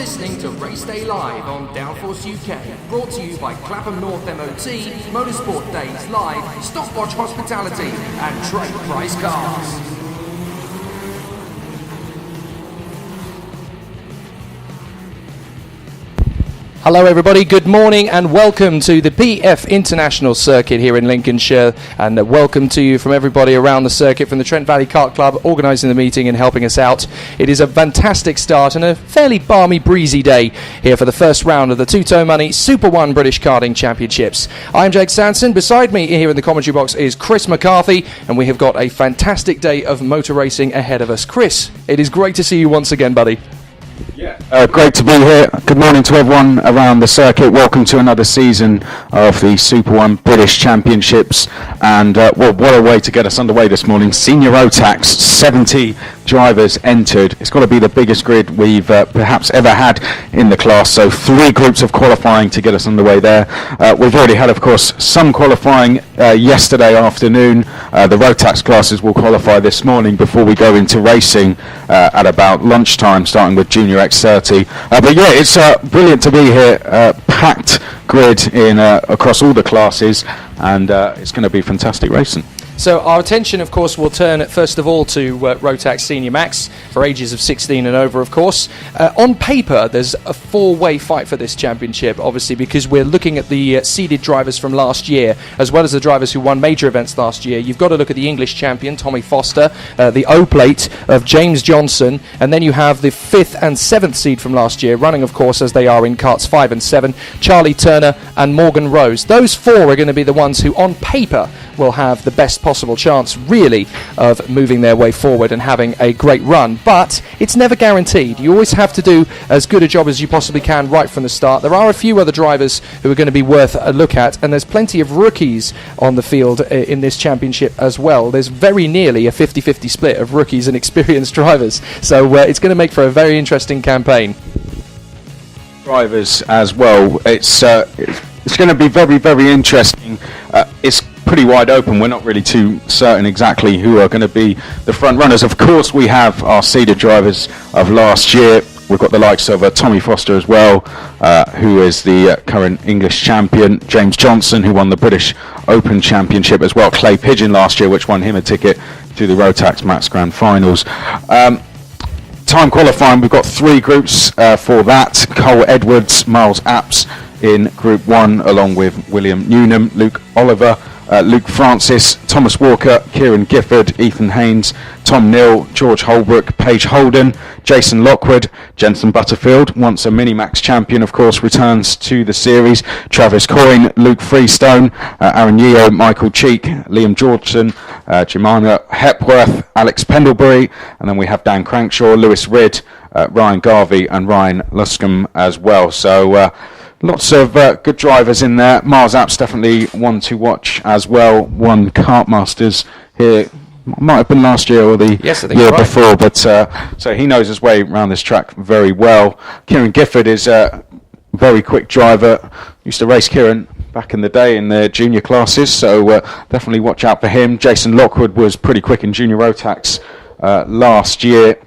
listening to Race Day Live on Downforce UK, brought to you by Clapham North MOT, Motorsport Days Live, Stopwatch Hospitality, and Trade Price Cars. Hello everybody, good morning and welcome to the PF International Circuit here in Lincolnshire, and welcome to you from everybody around the circuit, from the Trent Valley Kart Club organising the meeting and helping us out. It is a fantastic start and a fairly balmy, breezy day here for the first round of the Two-Toe Money Super 1 British Karting Championships. I'm Jake Sanson. Beside me here in the commentary box is Chris McCarthy, and we have got a fantastic day of motor racing ahead of us. Chris, it is great to see you once again, buddy. Great to be here. Good morning to everyone around the circuit. Welcome to another season of the Super 1 British Championships. And what a way to get us underway this morning. Senior Rotax, 70 drivers entered. It's got to be the biggest grid we've perhaps ever had in the class. So 3 groups of qualifying to get us underway there. We've already had, of course, some qualifying yesterday afternoon. The Rotax classes will qualify this morning before we go into racing at about lunchtime, starting with Junior X30. But yeah, it's brilliant to be here. Packed grid in across all the classes, and it's going to be fantastic racing. So our attention, of course, will turn first of all to Rotax Senior Max for ages of 16 and over, of course. On paper, there's a 4-way fight for this championship, obviously, because we're looking at the seeded drivers from last year, as well as the drivers who won major events last year. You've got to look at the English champion, Tommy Foster, the O-plate of James Johnson, and then you have the 5th and 7th seed from last year, running, of course, as they are in karts 5 and 7, Charlie Turner and Morgan Rose. Those 4 are going to be the ones who, on paper, will have the best possible chance, really, of moving their way forward and having a great run. But it's never guaranteed. You always have to do as good a job as you possibly can right from the start. There are a few other drivers who are going to be worth a look at, and there's plenty of rookies on the field in this championship as well. There's very nearly a 50-50 split of rookies and experienced drivers. So it's going to make for a very interesting campaign. Drivers as well. It's going to be very, very interesting. It's pretty wide open. We're not really too certain exactly who are going to be the front runners. Of course, we have our seeded drivers of last year. We've got the likes of Tommy Foster as well, who is the current English champion. James Johnson, who won the British Open Championship as well. Clay Pigeon last year, which won him a ticket to the Rotax Max Grand Finals. Time qualifying, we've got 3 groups for that. Cole Edwards, Miles Apps in Group 1, along with William Newnham, Luke Oliver, Luke Francis, Thomas Walker, Kieran Gifford, Ethan Haynes, Tom Neal, George Holbrook, Paige Holden, Jason Lockwood, Jenson Butterfield, once a Minimax champion, of course, returns to the series, Travis Coyne, Luke Freestone, Aaron Yeo, Michael Cheek, Liam Georgeson, Jemima Hepworth, Alex Pendlebury, and then we have Dan Crankshaw, Lewis Ridd, Ryan Garvey and Ryan Luscombe as well. So lots of good drivers in there. Mars Apps definitely one to watch as well. Won Kart Masters here, might have been last year or the year before, but so he knows his way around this track very well. Kieran Gifford is a very quick driver. Used to race Kieran back in the day in the junior classes, so definitely watch out for him. Jason Lockwood was pretty quick in Junior Rotax last year.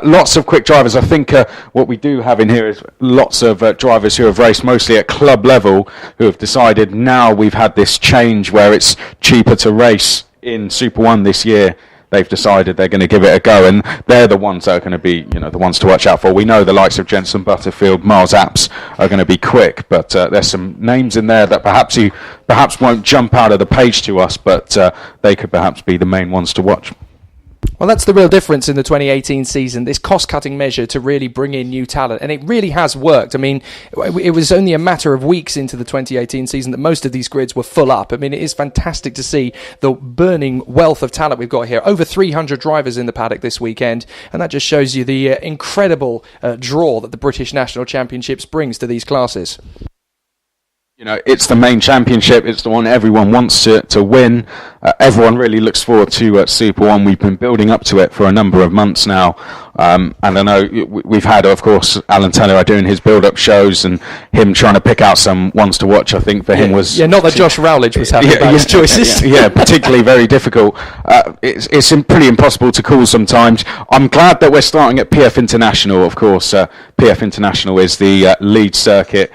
Lots of quick drivers. I think what we do have in here is lots of drivers who have raced mostly at club level, who have decided now we've had this change where it's cheaper to race in Super 1 this year. They've decided they're going to give it a go, and they're the ones that are going to be, the ones to watch out for. We know the likes of Jenson Butterfield, Miles Apps are going to be quick, but there's some names in there that perhaps won't jump out of the page to us, but they could perhaps be the main ones to watch. Well, that's the real difference in the 2018 season, this cost-cutting measure to really bring in new talent, and it really has worked. I mean, it was only a matter of weeks into the 2018 season that most of these grids were full up. I mean, it is fantastic to see the burning wealth of talent we've got here. Over 300 drivers in the paddock this weekend, and that just shows you the incredible draw that the British National Championships brings to these classes. You know, it's the main championship. It's the one everyone wants to win. Everyone really looks forward to Super One. We've been building up to it for a number of months now. And I know we've had, of course, Alan Taylor doing his build-up shows and him trying to pick out some ones to watch. I think for him was... Yeah, not that Josh Rowledge was happy about his choices. Yeah, particularly very difficult. It's pretty impossible to call sometimes. I'm glad that we're starting at PF International, of course. PF International is the lead circuit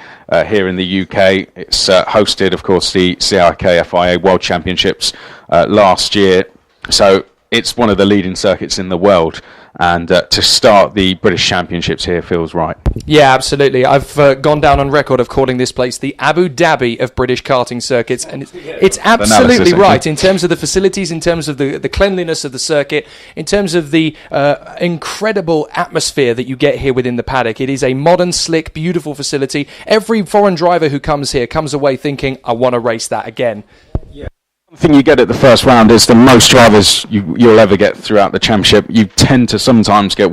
here in the UK. It's hosted, of course, the CRK FIA World Championships last year. So it's one of the leading circuits in the world. And to start the British Championships here feels right. Yeah, absolutely. I've gone down on record of calling this place the Abu Dhabi of British karting circuits, and it's absolutely right in terms of the facilities, in terms of the cleanliness of the circuit, in terms of the incredible atmosphere that you get here within the paddock. It is a modern, slick, beautiful facility. Every foreign driver who comes here comes away thinking, I want to race that again. The thing you get at the first round is the most drivers you'll ever get throughout the championship. You tend to sometimes get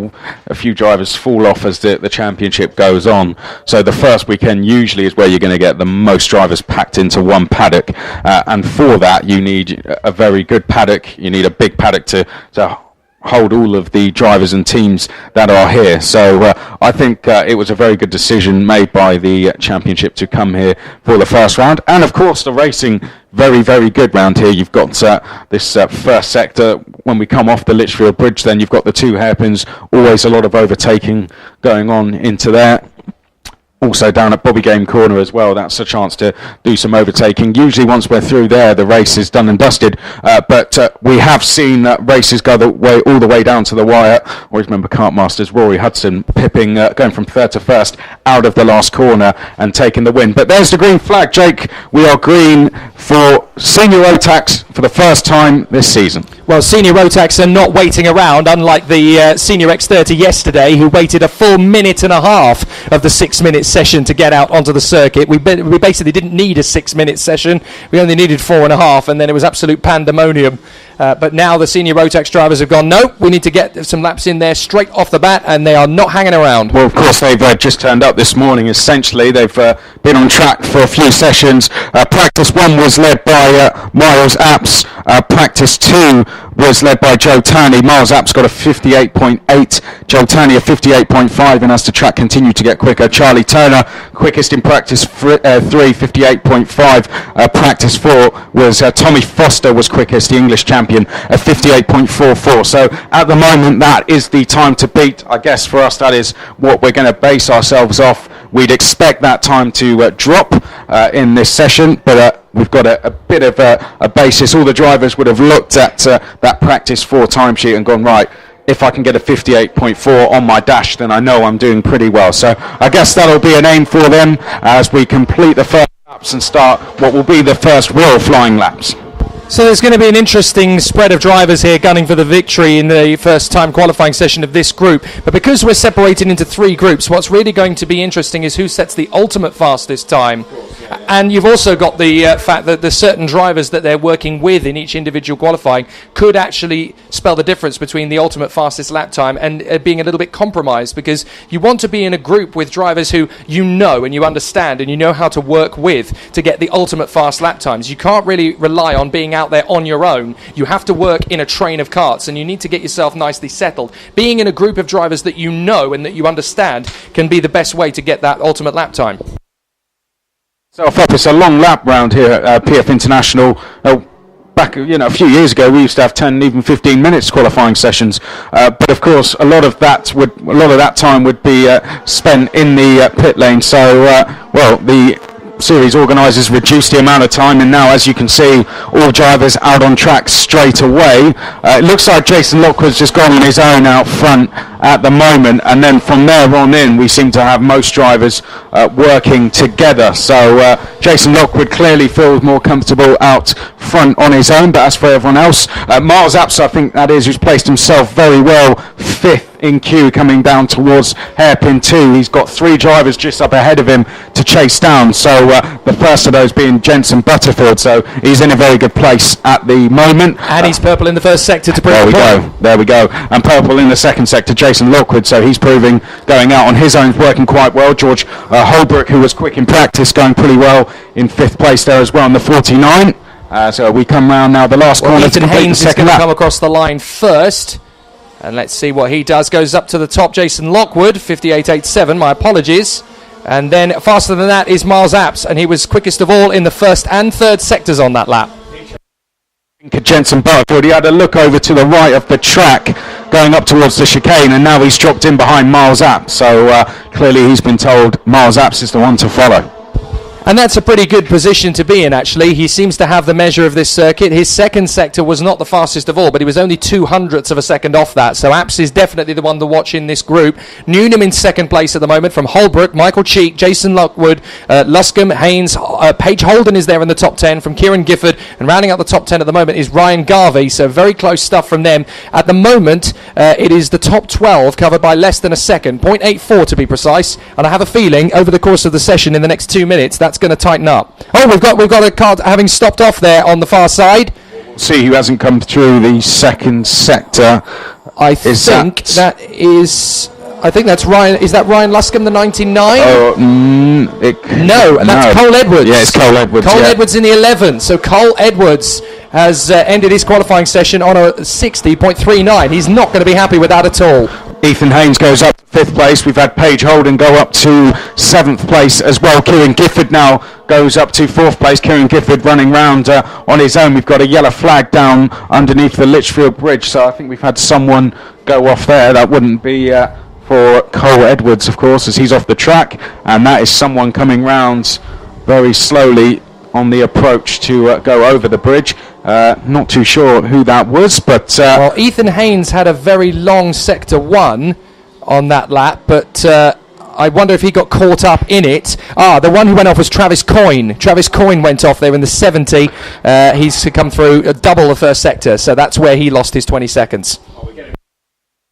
a few drivers fall off as the championship goes on. So the first weekend usually is where you're going to get the most drivers packed into one paddock. And for that, you need a very good paddock. You need a big paddock to hold all of the drivers and teams that are here. So I think it was a very good decision made by the championship to come here for the first round. And of course the racing, very, very good round here. You've got this first sector. When we come off the Lichfield Bridge, then you've got the two hairpins, always a lot of overtaking going on into there. Also down at Bobby Game Corner as well, that's a chance to do some overtaking. Usually once we're through there, the race is done and dusted. But we have seen races go all the way down to the wire. I always remember Kartmasters Rory Hudson pipping, going from third to first out of the last corner and taking the win. But there's the green flag, Jake. We are green for Senior Rotax for the first time this season. Well, Senior Rotax are not waiting around, unlike the Senior X30 yesterday, who waited a full minute and a half of the 6-minute session to get out onto the circuit. We basically didn't need a 6-minute session. We only needed 4.5, and then it was absolute pandemonium. But now the Senior Rotax drivers have gone, no, we need to get some laps in there straight off the bat, and they are not hanging around. Well, of course, they've just turned up this morning, essentially. They've been on track for a few sessions. Practice 1 was led by Miles Apps. Practice 2 was led by Joe Turney. Miles Apps got a 58.8, Joe Turney a 58.5, and as the track continued to get quicker, Charlie Turner, quickest in practice 3, 58.5. Practice 4 was Tommy Foster was quickest, the English champion, at 58.44. So at the moment, that is the time to beat. I guess for us, that is what we're going to base ourselves off. We'd expect that time to drop in this session, but we've got a bit of a basis. All the drivers would have looked at that practice 4 timesheet and gone, right, if I can get a 58.4 on my dash, then I know I'm doing pretty well. So I guess that'll be an aim for them as we complete the first laps and start what will be the first real flying laps. So there's going to be an interesting spread of drivers here gunning for the victory in the first time qualifying session of this group. But because we're separated into 3 groups, what's really going to be interesting is who sets the ultimate fast this time. And you've also got the fact that there's certain drivers that they're working with in each individual qualifying could actually spell the difference between the ultimate fastest lap time and being a little bit compromised, because you want to be in a group with drivers who you know and you understand and you know how to work with to get the ultimate fast lap times. You can't really rely on being out there on your own. You have to work in a train of karts, and you need to get yourself nicely settled. Being in a group of drivers that you know and that you understand can be the best way to get that ultimate lap time. So it's a long lap round here at PF International. Back, a few years ago, we used to have 10, even 15 minutes qualifying sessions. But of course, a lot of that time would be spent in the pit lane. So, the series organisers reduced the amount of time, and now, as you can see, all drivers out on track straight away. It looks like Jason Lockwood's just gone on his own out front at the moment, and then from there on in, we seem to have most drivers working together. So Jason Lockwood clearly feels more comfortable out front on his own, but as for everyone else, Miles Apps, I think that is, who's placed himself very well, 5th in queue coming down towards hairpin 2. He's got 3 drivers just up ahead of him to chase down, so the first of those being Jensen Butterfield, so he's in a very good place at the moment. And he's purple in the first sector to bring There we go, and purple in the second sector, Jason Jason Lockwood, so he's proving going out on his own, working quite well. George Holbrook, who was quick in practice, going pretty well in 5th place there as well in the 49. So we come round now, the last corner to Ethan complete the Haynes is second going to lap. come across the line first. And let's see what he does. Goes up to the top, Jason Lockwood, 58.87, my apologies. And then faster than that is Miles Apps, and he was quickest of all in the 1st and 3rd sectors on that lap. Jensen Butterfield, he had a look over to the right of the track going up towards the chicane, and now he's dropped in behind Miles Apps. So clearly he's been told Miles Apps is the one to follow. And that's a pretty good position to be in, actually. He seems to have the measure of this circuit. His 2nd sector was not the fastest of all, but he was only 0.02 of a second off that. So Apps is definitely the one to watch in this group. Newnham in 2nd place at the moment from Holbrook, Michael Cheek, Jason Lockwood, Luscombe, Haynes, Paige Holden is there in the top 10 from Kieran Gifford. And rounding out the top 10 at the moment is Ryan Garvey. So very close stuff from them. At the moment, it is the top 12 covered by less than a second, 0.84 to be precise. And I have a feeling over the course of the session in the next 2 minutes, that's going to tighten up. Oh, we've got a car having stopped off there on the far side. See who hasn't come through the 2nd sector. I think that's Ryan. Is that Ryan Luscombe, the 99? No, that's Cole Edwards. Yeah, it's Cole Edwards. Cole Edwards in the 11. So Cole Edwards has ended his qualifying session on a 60.39. He's not going to be happy with that at all. Ethan Haynes goes up to 5th place. We've had Paige Holden go up to 7th place as well. Kieran Gifford now goes up to 4th place. Kieran Gifford running round on his own. We've got a yellow flag down underneath the Litchfield Bridge, so I think we've had someone go off there. That wouldn't be for Cole Edwards, of course, as he's off the track, and that is someone coming round very slowly on the approach to go over the bridge. Not too sure who that was, but... well, Ethan Haynes had a very long sector 1 on that lap, but I wonder if he got caught up in it. The one who went off was Travis Coyne. Travis Coyne went off there in the 70. He's come through double the 1st sector, so that's where he lost his 20 seconds.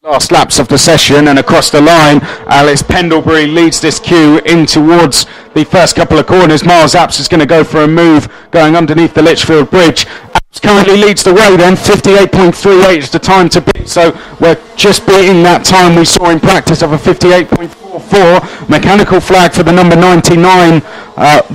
Last laps of the session, and across the line, Alex Pendlebury leads this queue in towards the first couple of corners. Miles Apps is going to go for a move going underneath the Litchfield Bridge. Apps currently leads the way then, 58.38 is the time to beat, so we're just beating that time we saw in practice of a 58.44. Mechanical flag for the number 99,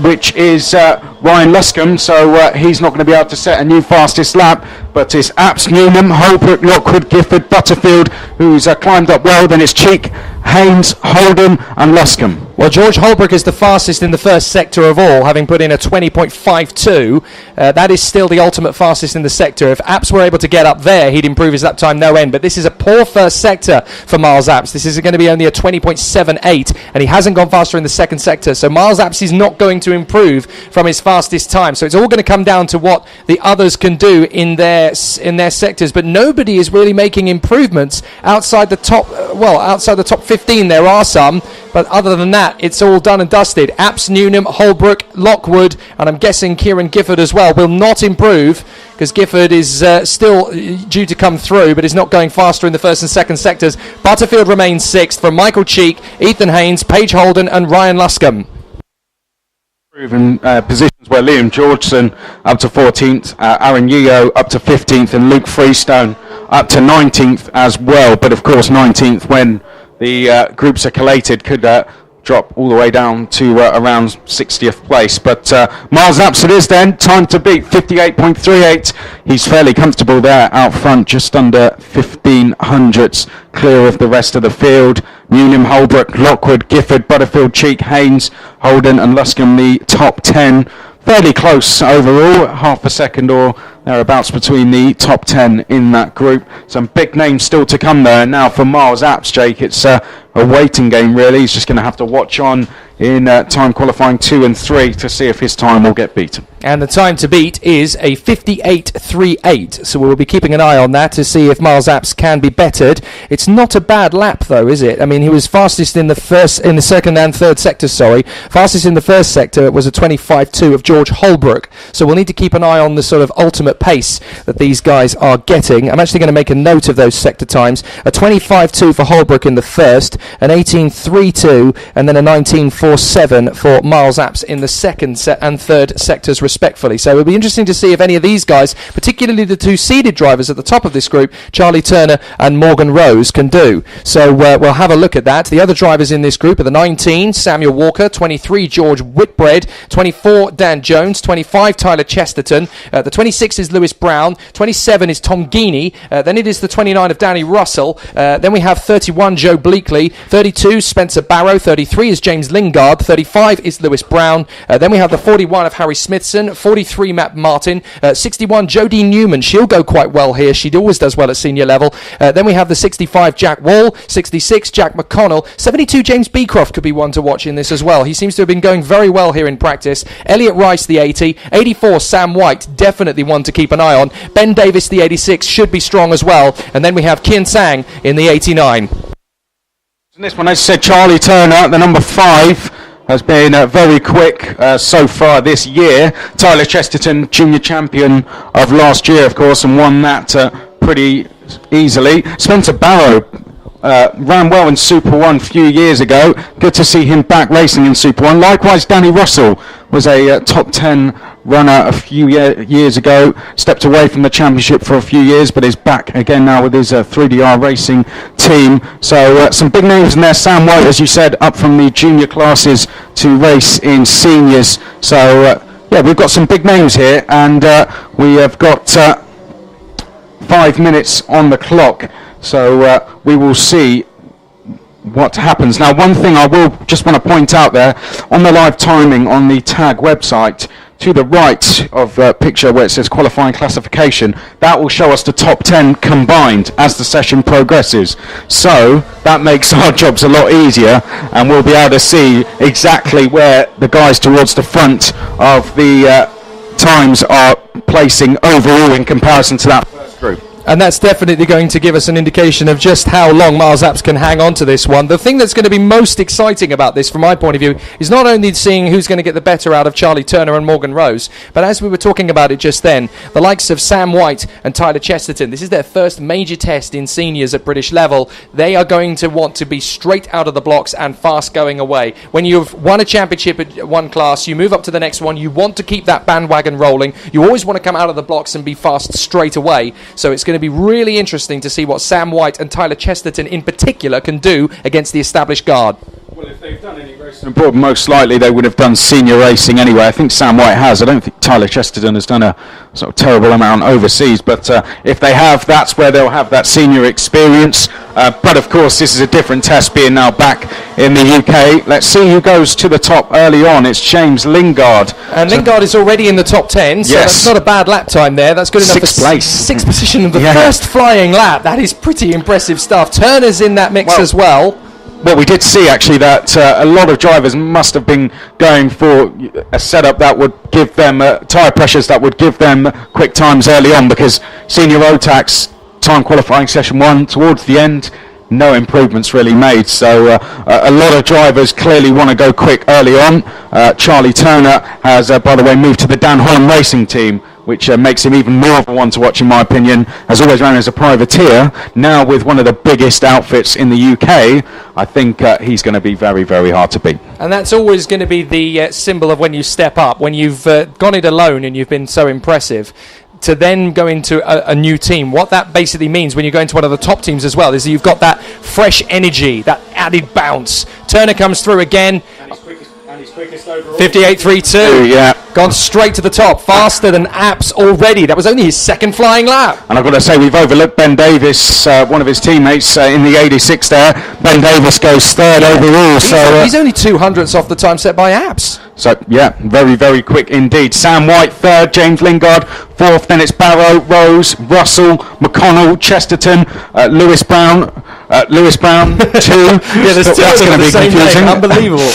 which is Ryan Luscombe, so he's not going to be able to set a new fastest lap, but it's Apps, Newnham, Holbrook, Lockwood, Gifford, Butterfield, who's climbed up well. Then it's Cheek, Haynes, Holden and Luscombe. Well, George Holbrook is the fastest in the 1st sector of all, having put in a 20.52. That is still the ultimate fastest in the sector. If Apps were able to get up there, he'd improve his lap time no end. But this is a poor 1st sector for Miles Apps. This is going to be only a 20.78, and he hasn't gone faster in the 2nd sector. So Miles Apps is not going to improve from his fastest time. So it's all going to come down to what the others can do in their sectors. But nobody is really making improvements outside the top. Outside the top 15, there are some. But other than that, it's all done and dusted. Apps, Newnham, Holbrook, Lockwood, and I'm guessing Kieran Gifford as well will not improve, because Gifford is still due to come through, but is not going faster in the 1st and 2nd sectors. Butterfield remains 6th from Michael Cheek, Ethan Haynes, Paige Holden and Ryan Luscombe. Proven positions where Liam Georgeson up to 14th, Aaron Yeo up to 15th, and Luke Freestone up to 19th as well. But of course 19th, when the groups are collated, could drop all the way down to around 60th place. But Miles Apps it is then, time to beat, 58.38. He's fairly comfortable there out front, just under 1500ths clear of the rest of the field. Newnham, Holbrook, Lockwood, Gifford, Butterfield, Cheek, Haynes, Holden and Luscombe the top 10. Fairly close overall, half a second or thereabouts between the top 10 in that group. Some big names still to come there. Now for Miles Apps, Jake, it's a waiting game really. He's just going to have to watch on in time qualifying 2 and 3 to see if his time will get beaten. And the time to beat is a 58.38, so we'll be keeping an eye on that to see if Miles Apps can be bettered. It's not a bad lap though, is it? I mean, he was fastest in the 2nd and 3rd sector, Fastest in the 1st sector was a 25.2 of George Holbrook, so we'll need to keep an eye on the sort of ultimate pace that these guys are getting. I'm actually going to make a note of those sector times. A 25.2 for Holbrook in the 1st, an 18.32, and then a 19.47 for Miles Apps in the second and third sectors respectfully. So it'll be interesting to see if any of these guys, particularly the two seeded drivers at the top of this group, Charlie Turner and Morgan Rose, can do. So we'll have a look at that. The other drivers in this group are the 19, Samuel Walker, 23, George Whitbread, 24, Dan Jones, 25, Tyler Chesterton, the 26 is Lewis Brown, 27 is Tom Geeney, then it is the 29 of Danny Russell, then we have 31, Joe Bleakley, 32, Spencer Barrow, 33 is James Lingard, 35 is Lewis Brown, then we have the 41 of Harry Smithson, 43, Matt Martin, 61, Jodie Newman, she'll go quite well here, she always does well at senior level, then we have the 65, Jack Wall, 66, Jack McConnell, 72, James Beecroft could be one to watch in this as well, he seems to have been going very well here in practice. Elliot Rice, the 80, 84, Sam White, definitely one to keep an eye on, Ben Davis, the 86, should be strong as well, and then we have Kian Sang in the 89. In this one, as I said, Charlie Turner, the number 5, has been very quick so far this year. Tyler Chesterton, junior champion of last year, of course, and won that pretty easily. Spencer Barrow ran well in Super 1 a few years ago. Good to see him back racing in Super 1. Likewise, Danny Russell was a top 10 runner a few years ago. Stepped away from the championship for a few years, but is back again now with his 3DR Racing team. So some big names in there. Sam White, as you said, up from the junior classes to race in seniors. So yeah, we've got some big names here, and we have got 5 minutes on the clock. So we will see what happens. Now, one thing I will just want to point out there, on the live timing on the TAG website, to the right of the picture where it says qualifying classification, that will show us the top 10 combined as the session progresses. So that makes our jobs a lot easier, and we'll be able to see exactly where the guys towards the front of the times are placing overall in comparison to that first group. And that's definitely going to give us an indication of just how long Miles Apps can hang on to this one. The thing that's going to be most exciting about this, from my point of view, is not only seeing who's going to get the better out of Charlie Turner and Morgan Rose, but as we were talking about it just then, the likes of Sam White and Tyler Chesterton, this is their first major test in seniors at British level. They are going to want to be straight out of the blocks and fast going away. When you've won a championship at one class, you move up to the next one, you want to keep that bandwagon rolling. You always want to come out of the blocks and be fast straight away. So it's going to be really interesting to see what Sam White and Tyler Chesterton in particular can do against the established guard. Well, if they've done any racing abroad, most likely they would have done senior racing anyway. I think Sam White has. I don't think Tyler Chesterton has done a sort of terrible amount overseas, but if they have, that's where they'll have that senior experience. But of course, this is a different test, being now back in the UK. Let's see who goes to the top early on. It's James Lingard. And Lingard is already in the top 10, so yes, that's not a bad lap time there. That's good enough sixth place. Sixth position of the first flying lap. That is pretty impressive stuff. Turner's in that mix as well. Well, we did see actually that a lot of drivers must have been going for a setup that would give them tyre pressures that would give them quick times early on, because senior Rotax time qualifying session 1 towards the end, no improvements really made. So a lot of drivers clearly want to go quick early on. Charlie Turner has, by the way, moved to the Dan Holland Racing team, which makes him even more of a one to watch in my opinion. Has always ran as a privateer, now with one of the biggest outfits in the UK. I think he's going to be very, very hard to beat. And that's always going to be the symbol of when you step up, when you've gone it alone and you've been so impressive, to then go into a new team. What that basically means when you go into one of the top teams as well is that you've got that fresh energy, that added bounce. Turner comes through again. 58.32. Yeah. Gone straight to the top, faster than Apps already. That was only his second flying lap. And I've got to say, we've overlooked Ben Davis, one of his teammates in the 86 there. Ben Davis goes third overall. He's only 200ths off the time set by Apps. So, yeah, very, very quick indeed. Sam White third, James Lingard fourth, then it's Barrow, Rose, Russell, McConnell, Chesterton, Lewis Brown 2. Yeah, there's two that's going to be confusing. Unbelievable.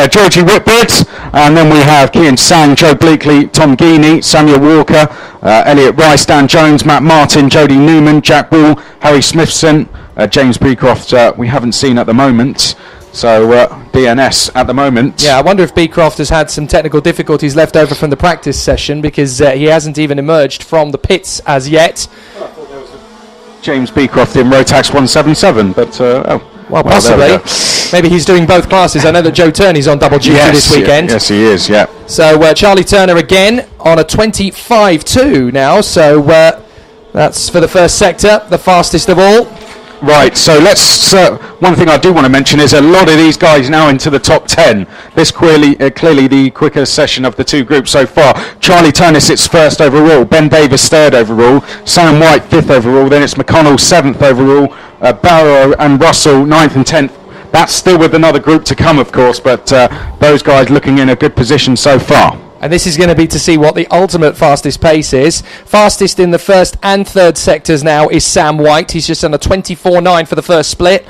Georgie Whitbread, and then we have Kian Sang, Joe Bleakley, Tom Geeney, Samuel Walker, Elliot Rice, Dan Jones, Matt Martin, Jodie Newman, Jack Wall, Harry Smithson, James Beecroft we haven't seen at the moment. So DNS at the moment. Yeah, I wonder if Beecroft has had some technical difficulties left over from the practice session, because he hasn't even emerged from the pits as yet. James Beecroft in Rotax 177, but Well, possibly. Maybe he's doing both classes. I know that Joe Turney's on double duty this weekend. Yes, he is, yeah. So Charlie Turner again on a 25.2 now. So that's for the first sector, the fastest of all. Right, so let's. One thing I do want to mention is a lot of these guys now into the top 10. This clearly the quicker session of the two groups so far. Charlie Turner sits first overall, Ben Davis third overall, Sam White fifth overall, then it's McConnell seventh overall, Barrow and Russell ninth and 10th. That's still with another group to come, of course, but those guys looking in a good position so far. And this is going to be to see what the ultimate fastest pace is. Fastest in the first and third sectors now is Sam White. He's just on a 24.9 for the first split.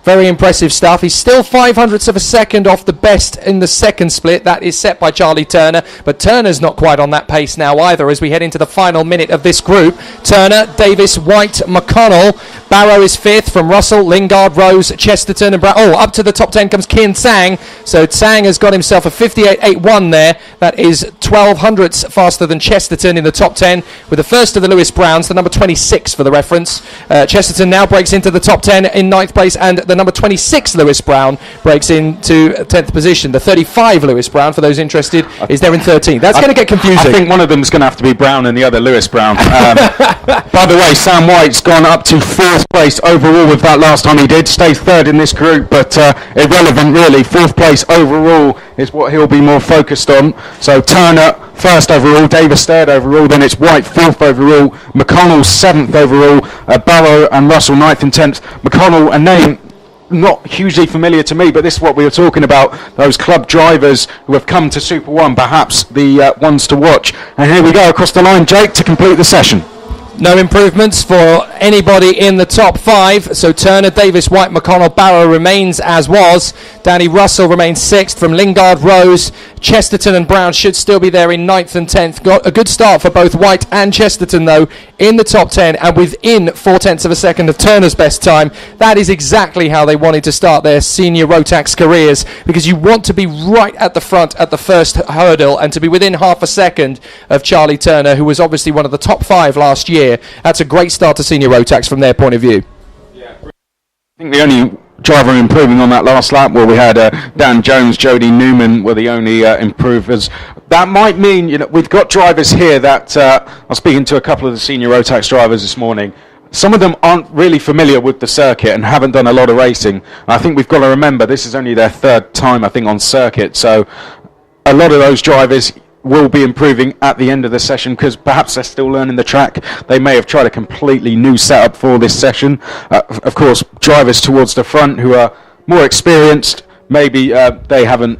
Very impressive stuff. He's still 0.05 of a second off the best in the second split. That is set by Charlie Turner. But Turner's not quite on that pace now either as we head into the final minute of this group. Turner, Davis, White, McConnell. Barrow is fifth from Russell, Lingard, Rose, Chesterton and Brown. Oh, up to the top 10 comes Kian Tsang. So Tsang has got himself a 58.81 there. That is 0.12 faster than Chesterton in the top 10 with the first of the Lewis Browns, the number 26 for the reference. Chesterton now breaks into the top 10 in ninth place, and the number 26 Lewis Brown breaks into 10th position. The 35 Lewis Brown, for those interested, is there in 13th. That's going to get confusing. I think one of them is going to have to be Brown and the other Lewis Brown. By the way, Sam White's gone up to fourth place overall with that last time he did. Stays third in this group, but irrelevant really. Fourth place overall is what he'll be more focused on. So Turner first overall, Davis third overall, then it's White fourth overall, McConnell seventh overall, Barrow and Russell ninth and 10th. McConnell, a name not hugely familiar to me, but this is what we were talking about, those club drivers who have come to Super 1, perhaps the ones to watch. And here we go across the line, Jake, to complete the session. No improvements for anybody in the top 5. So Turner, Davis, White, McConnell, Barrow remains as was. Danny Russell remains 6th from Lingard, Rose. Chesterton and Brown should still be there in 9th and 10th. Got a good start for both White and Chesterton, though, in the top 10 and within 0.4 of a second of Turner's best time. That is exactly how they wanted to start their senior Rotax careers, because you want to be right at the front at the first hurdle and to be within half a second of Charlie Turner, who was obviously one of the top 5 last year. That's a great start to senior Rotax from their point of view. Yeah, I think the only driver improving on that last lap, well, we had Dan Jones, Jody Newman were the only improvers. That might mean, we've got drivers here that I was speaking to a couple of the senior Rotax drivers this morning. Some of them aren't really familiar with the circuit and haven't done a lot of racing. I think we've got to remember this is only their third time, I think, on circuit. So a lot of those drivers will be improving at the end of the session because perhaps they're still learning the track. They may have tried a completely new setup for this session. Of course, drivers towards the front who are more experienced, maybe they haven't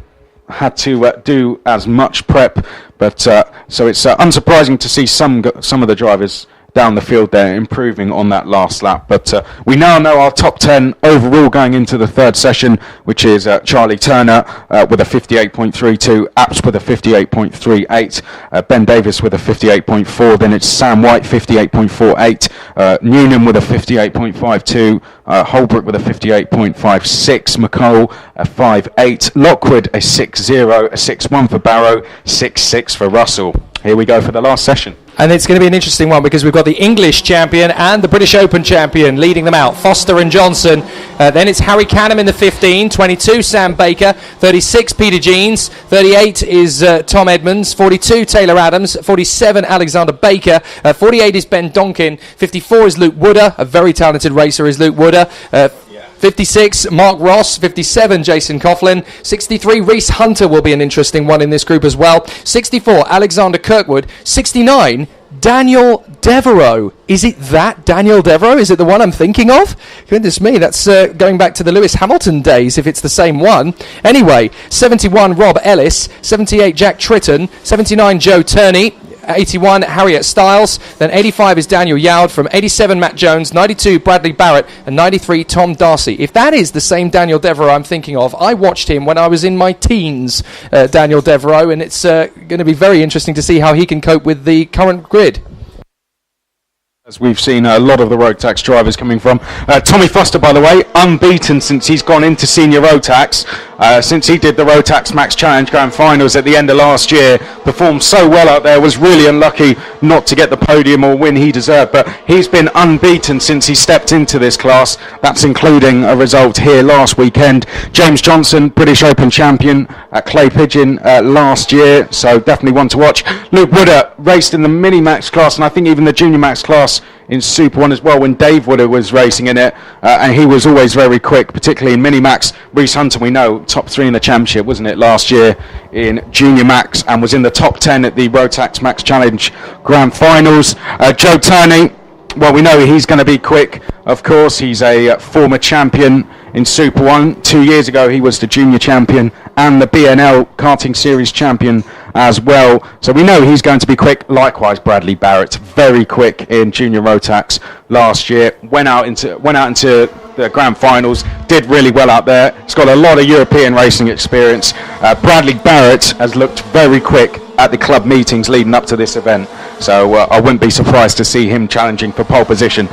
had to do as much prep, but so it's unsurprising to see some of the drivers down the field there improving on that last lap. But we now know our top 10 overall going into the third session, which is Charlie Turner with a 58.32, Apps with a 58.38, Ben Davis with a 58.4, then it's Sam White 58.48, Newnham with a 58.52, Holbrook with a 58.56, McConnell a 5.8, Lockwood a 6.0, a 6.1 for Barrow, 6.6 for Russell. Here we go for the last session. And it's going to be an interesting one because we've got the English champion and the British Open champion leading them out, Foster and Johnson. Then it's Harry Canham in the 15, 22 Sam Baker, 36 Peter Jeans, 38 is Tom Edmonds, 42 Taylor Adams, 47 Alexander Baker, 48 is Ben Donkin, 54 is Luke Wooder, a very talented racer is Luke Wooder, 56, Mark Ross. 57, Jason Coughlin. 63, Reese Hunter will be an interesting one in this group as well. 64, Alexander Kirkwood. 69, Daniel Devereaux. Is it that Daniel Devereaux? Is it the one I'm thinking of? Goodness me, that's going back to the Lewis Hamilton days if it's the same one. Anyway, 71, Rob Ellis. 78, Jack Tritton. 79, Joe Turney. 81, Harriet Stiles. Then 85 is Daniel Yowd. From 87, Matt Jones. 92, Bradley Barrett. And 93, Tom Darcy. If that is the same Daniel Devereaux I'm thinking of, I watched him when I was in my teens, Daniel Devereaux, and it's going to be very interesting to see how he can cope with the current grid. As we've seen a lot of the Rotax drivers coming from. Tommy Foster, by the way, unbeaten since he's gone into senior Rotax. Since he did the Rotax Max Challenge Grand Finals at the end of last year, performed so well out there, was really unlucky not to get the podium or win he deserved, but he's been unbeaten since he stepped into this class. That's including a result here last weekend. James Johnson, British Open champion at Clay Pigeon last year, so definitely one to watch. Luke Wooder raced in the Mini Max class, and I think even the Junior Max class in Super 1 as well when Dave Wooder was racing in it, and he was always very quick, particularly in Mini Max. Reese Hunter, we know, top 3 in the championship, wasn't it, last year in Junior Max, and was in the top 10 at the Rotax Max Challenge Grand Finals. Joe Turney, well, we know he's going to be quick, of course. He's a former champion in Super 1. 2 years ago he was the junior champion and the BNL karting series champion as well, so we know he's going to be quick. Likewise, Bradley Barrett, very quick in junior Rotax last year, went out into the grand finals, did really well out there. He's got a lot of European racing experience. Bradley Barrett has looked very quick at the club meetings leading up to this event, so I wouldn't be surprised to see him challenging for pole position.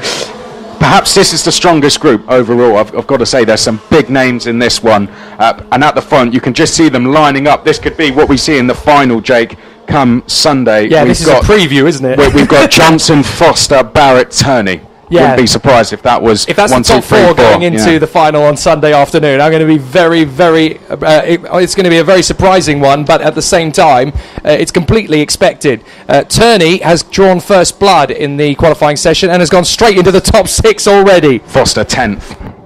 Perhaps this is the strongest group overall. I've got to say there's some big names in this one, and at the front you can just see them lining up. This could be what we see in the final, Jake, come Sunday. Yeah, this is a preview, isn't it? We've got Johnson, Foster, Barrett, Turney. Yeah. Wouldn't be surprised if that was if that's 1, the top 2, 3, 4 4 going into the final on Sunday afternoon. I'm going to be very, very. It's going to be a very surprising one, but at the same time, it's completely expected. Turney has drawn first blood in the qualifying session and has gone straight into the top 6 already. Foster 10th.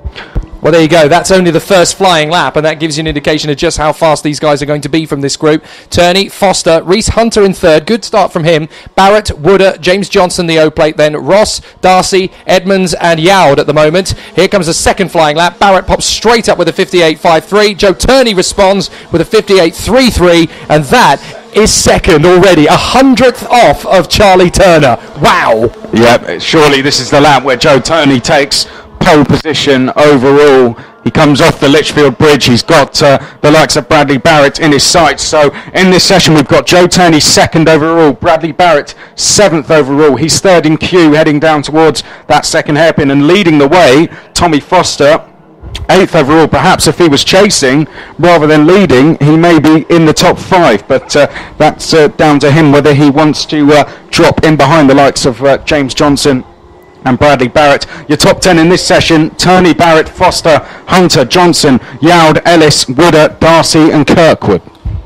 Well, there you go. That's only the first flying lap, and that gives you an indication of just how fast these guys are going to be from this group. Turney, Foster, Reese Hunter in third. Good start from him. Barrett, Wooder, James Johnson, the O-plate. Then Ross, Darcy, Edmonds, and Yowd at the moment. Here comes the second flying lap. Barrett pops straight up with a 58.53. Joe Turney responds with a 58.33, and that is second already. 100th off of Charlie Turner. Wow. Yep, surely this is the lap where Joe Turney takes pole position overall. He comes off the Litchfield Bridge. He's got the likes of Bradley Barrett in his sights. So in this session we've got Joe Turney second overall, Bradley Barrett 7th overall. He's third in queue, heading down towards that second hairpin, and leading the way Tommy Foster 8th overall. Perhaps if he was chasing rather than leading, he may be in the top 5, but that's down to him whether he wants to drop in behind the likes of James Johnson and Bradley Barrett. Your top 10 in this session: Turney, Barrett, Foster, Hunter, Johnson, Yowd, Ellis, Wooder, Darcy and Kirkwood.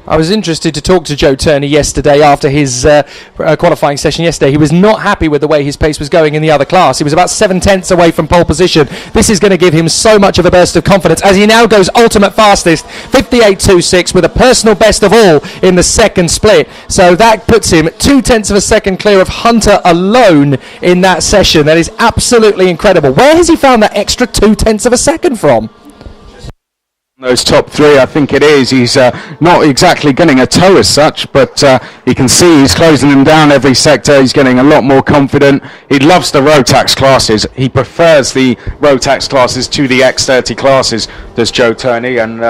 I was interested to talk to Joe Turney yesterday after his qualifying session yesterday. He was not happy with the way his pace was going in the other class. He was about 7/10 away from pole position. This is going to give him so much of a burst of confidence as he now goes ultimate fastest, 58.26, with a personal best of all in the second split. So that puts him 0.2 of a second clear of Hunter alone in that session. That is absolutely incredible. Where has he found that extra 0.2 of a second from? Those top 3, I think it is. He's not exactly getting a toe as such, but you can see he's closing them down every sector. He's getting a lot more confident. He loves the Rotax classes. He prefers the Rotax classes to the X30 classes, does Joe Turney. And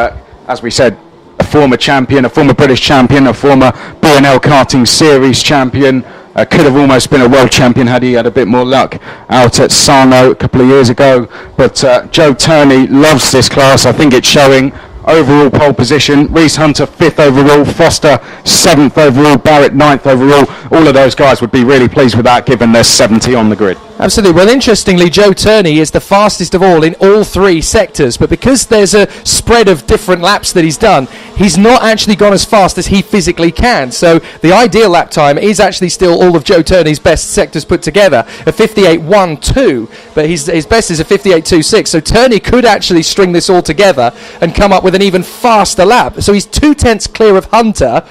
as we said, a former champion, a former British champion, a former BNL karting series champion. Could have almost been a world champion had he had a bit more luck out at Sarno a couple of years ago. But Joe Turney loves this class. I think it's showing. Overall pole position: Reese Hunter 5th overall, Foster 7th overall, Barrett 9th overall. All of those guys would be really pleased with that, given there's 70 on the grid. Absolutely. Well, interestingly, Joe Turney is the fastest of all in all 3 sectors, but because there's a spread of different laps that he's done, he's not actually gone as fast as he physically can. So the ideal lap time is actually still all of Joe Turney's best sectors put together, a 58.12, but his best is a 58.26. So Turney could actually string this all together and come up with an even faster lap. So he's 0.2 clear of Hunter.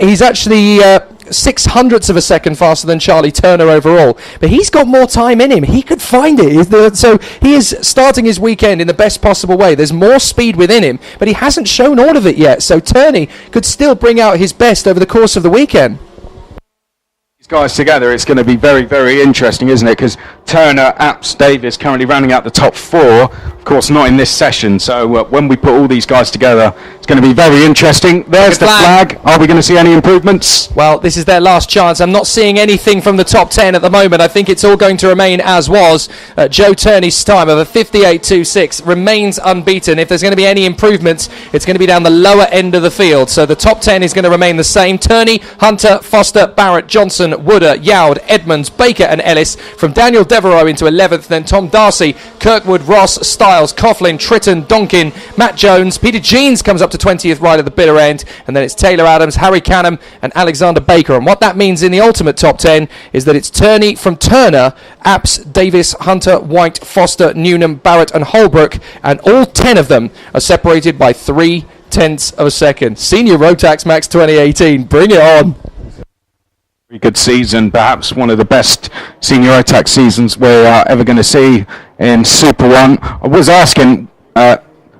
He's actually 0.06 of a second faster than Charlie Turner overall, but he's got more time in him. He could find it. So he is starting his weekend in the best possible way. There's more speed within him, but he hasn't shown all of it yet. So Turney could still bring out his best over the course of the weekend. Guys together, it's going to be very, very interesting, isn't it? Because Turner, Apps, Davis currently rounding out the top 4. Of course, not in this session. So when we put all these guys together, it's going to be very interesting. There's the flag. Are we going to see any improvements? Well, this is their last chance. I'm not seeing anything from the top 10 at the moment. I think it's all going to remain as was. Joe Turney's time of a 58.26 remains unbeaten. If there's going to be any improvements, it's going to be down the lower end of the field. So the top 10 is going to remain the same. Turney, Hunter, Foster, Barrett, Johnson, Wooder, Youd, Edmonds, Baker and Ellis. From Daniel Devereaux into 11th, then Tom Darcy, Kirkwood, Ross, Styles, Coughlin, Tritton, Donkin, Matt Jones. Peter Jeans comes up to 20th right at the bitter end, and then it's Taylor Adams, Harry Canham and Alexander Baker. And what that means in the ultimate top 10 is that it's Turney from Turner, Apps, Davis, Hunter, White, Foster, Newnham, Barrett and Holbrook, and all 10 of them are separated by 0.3 of a second. Senior Rotax Max 2018, bring it on. Very good season, perhaps one of the best senior Rotax seasons we're ever going to see in Super 1. I was asking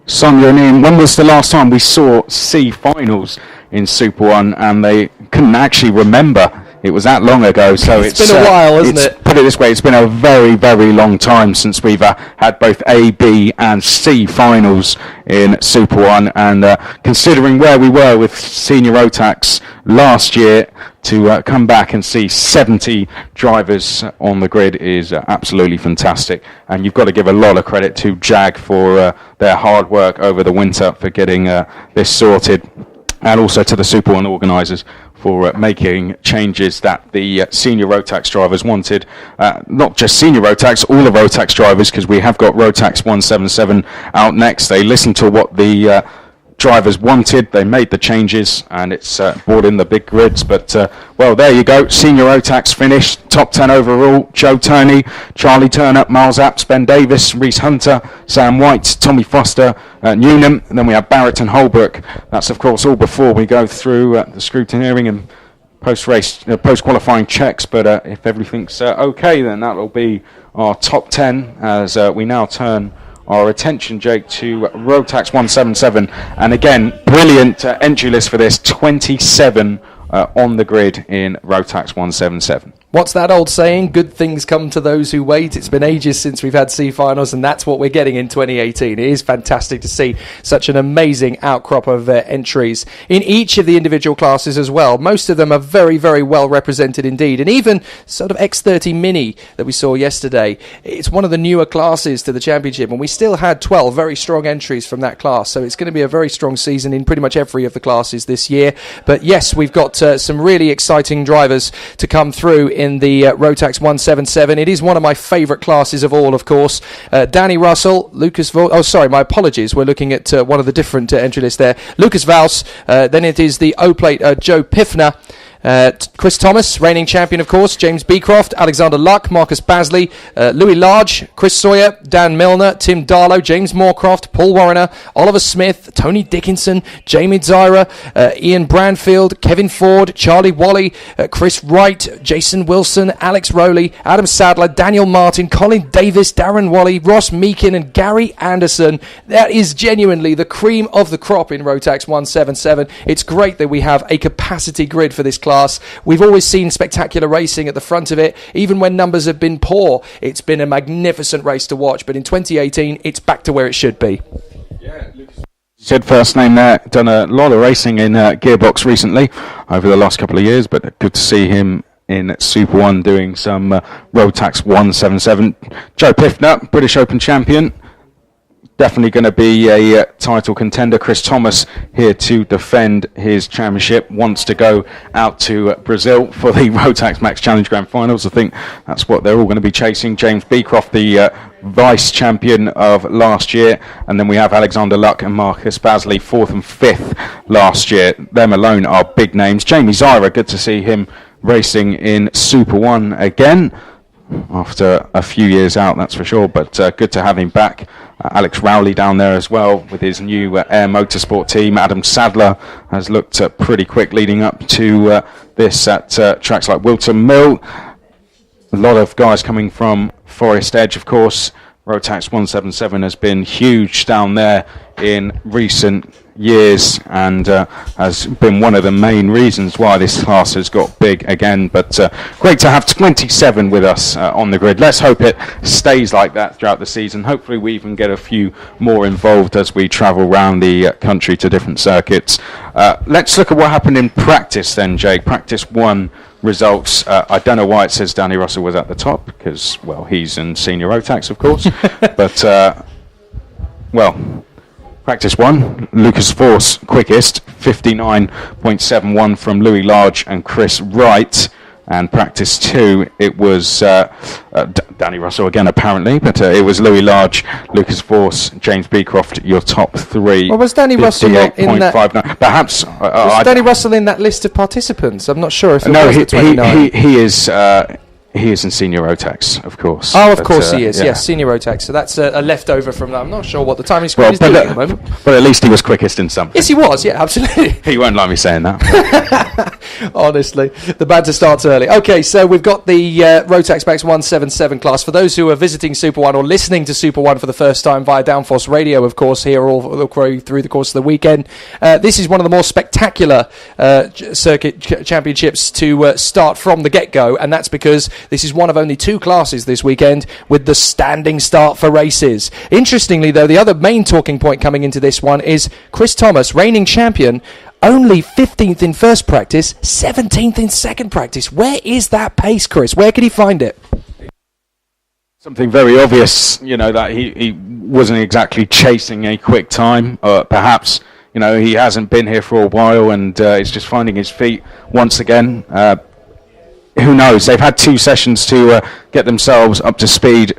Sonia and Ian, when was the last time we saw C finals in Super 1, and they couldn't actually remember. It was that long ago, so it's been a while, isn't it? Put it this way, it's been a very, very long time since we've had both A, B and C finals in Super 1, and considering where we were with Senior Rotax last year, to come back and see 70 drivers on the grid is absolutely fantastic, and you've got to give a lot of credit to JAG for their hard work over the winter for getting this sorted, and also to the Super 1 organisers for making changes that the senior Rotax drivers wanted. Not just senior Rotax, all the Rotax drivers, because we have got Rotax 177 out next. They listened to what the drivers wanted, they made the changes, and it's brought in the big grids. But well, there you go, senior Rotax finished, top 10 overall. Joe Turney, Charlie Turner, Miles Apps, Ben Davis, Reese Hunter, Sam White, Tommy Foster, Newnham, and then we have Barrett and Holbrook. That's of course all before we go through the scrutineering and post-race, post-qualifying checks. But if everything's okay, then that'll be our top 10 as we now turn our attention, Jake, to Rotax 177. And again, brilliant entry list for this, 27 on the grid in Rotax 177. What's that old saying? Good things come to those who wait. It's been ages since we've had C finals, and that's what we're getting in 2018. It is fantastic to see such an amazing outcrop of entries in each of the individual classes as well. Most of them are very, very well represented indeed. And even sort of X30 Mini that we saw yesterday, it's one of the newer classes to the championship, and we still had 12 very strong entries from that class. So it's going to be a very strong season in pretty much every of the classes this year. But yes, we've got some really exciting drivers to come through in the Rotax 177. It is one of my favourite classes of all, of course. Danny Russell, Lucas my apologies. We're looking at one of the different entry lists there. Lucas Vals, then it is the O-Plate Joe Piffner. Chris Thomas, reigning champion, of course. James Beecroft, Alexander Luck, Marcus Basley, Louis Large, Chris Sawyer, Dan Milner, Tim Darlow, James Moorcroft, Paul Warriner, Oliver Smith, Tony Dickinson, Jamie Zyra, Ian Branfield, Kevin Ford, Charlie Wally, Chris Wright, Jason Wilson, Alex Rowley, Adam Sadler, Daniel Martin, Colin Davis, Darren Wally, Ross Meakin and Gary Anderson. That is genuinely the cream of the crop in Rotax 177. It's great that we have a capacity grid for this class. We've always seen spectacular racing at the front of it, even when numbers have been poor. It's been a magnificent race to watch, but in 2018 it's back to where it should be. Yeah, Lucas said first name there, done a lot of racing in Gearbox recently over the last couple of years, but good to see him in Super 1 doing some Rotax 177. Joe Piffner, British Open champion, definitely going to be a title contender. Chris Thomas here to defend his championship, wants to go out to Brazil for the Rotax Max Challenge Grand Finals. I think that's what they're all going to be chasing. James Beecroft, the vice champion of last year, and then we have Alexander Luck and Marcus Basley, 4th and 5th last year. Them alone are big names. Jamie Zyra, good to see him racing in Super 1 again after a few years out, that's for sure, but good to have him back. Alex Rowley down there as well with his new Air Motorsport team. Adam Sadler has looked pretty quick leading up to this at tracks like Wilton Mill. A lot of guys coming from Forest Edge, of course. Rotax 177 has been huge down there in recent years, and has been one of the main reasons why this class has got big again. But great to have 27 with us on the grid. Let's hope it stays like that throughout the season. Hopefully we even get a few more involved as we travel around the country to different circuits. Let's look at what happened in practice then, Jake. Practice 1 results. I don't know why it says Danny Russell was at the top, because, well, he's in senior Rotax, of course. But, well, practice 1, Lucas Force quickest, 59.71 from Louis Large and Chris Wright. And practice 2, it was Danny Russell again, apparently, but it was Louis Large, Lucas Force, James Beecroft, your top 3. Well, was Danny Russell not in that? Perhaps. Was Danny Russell in that list of participants? I'm not sure if it no, was the 29. He is in senior Rotax, of course. Oh, of course he is. Yeah. Yes, senior Rotax. So that's a leftover from that. I'm not sure what the timing screen is doing at the moment. But at least he was quickest in something. Yes, he was. Yeah, absolutely. He won't like me saying that. Honestly, the banter starts early. Okay, so we've got the Rotax Max 177 class. For those who are visiting Super 1 or listening to Super 1 for the first time via Downforce Radio, of course, here all through the course of the weekend, this is one of the more spectacular circuit championships to start from the get-go, and that's because this is one of only 2 classes this weekend with the standing start for races. Interestingly, though, the other main talking point coming into this one is Chris Thomas, reigning champion, only 15th in first practice, 17th in second practice. Where is that pace, Chris? Where could he find it? Something very obvious, that he wasn't exactly chasing a quick time. Perhaps, he hasn't been here for a while and is just finding his feet once again. Who knows? They've had 2 sessions to get themselves up to speed.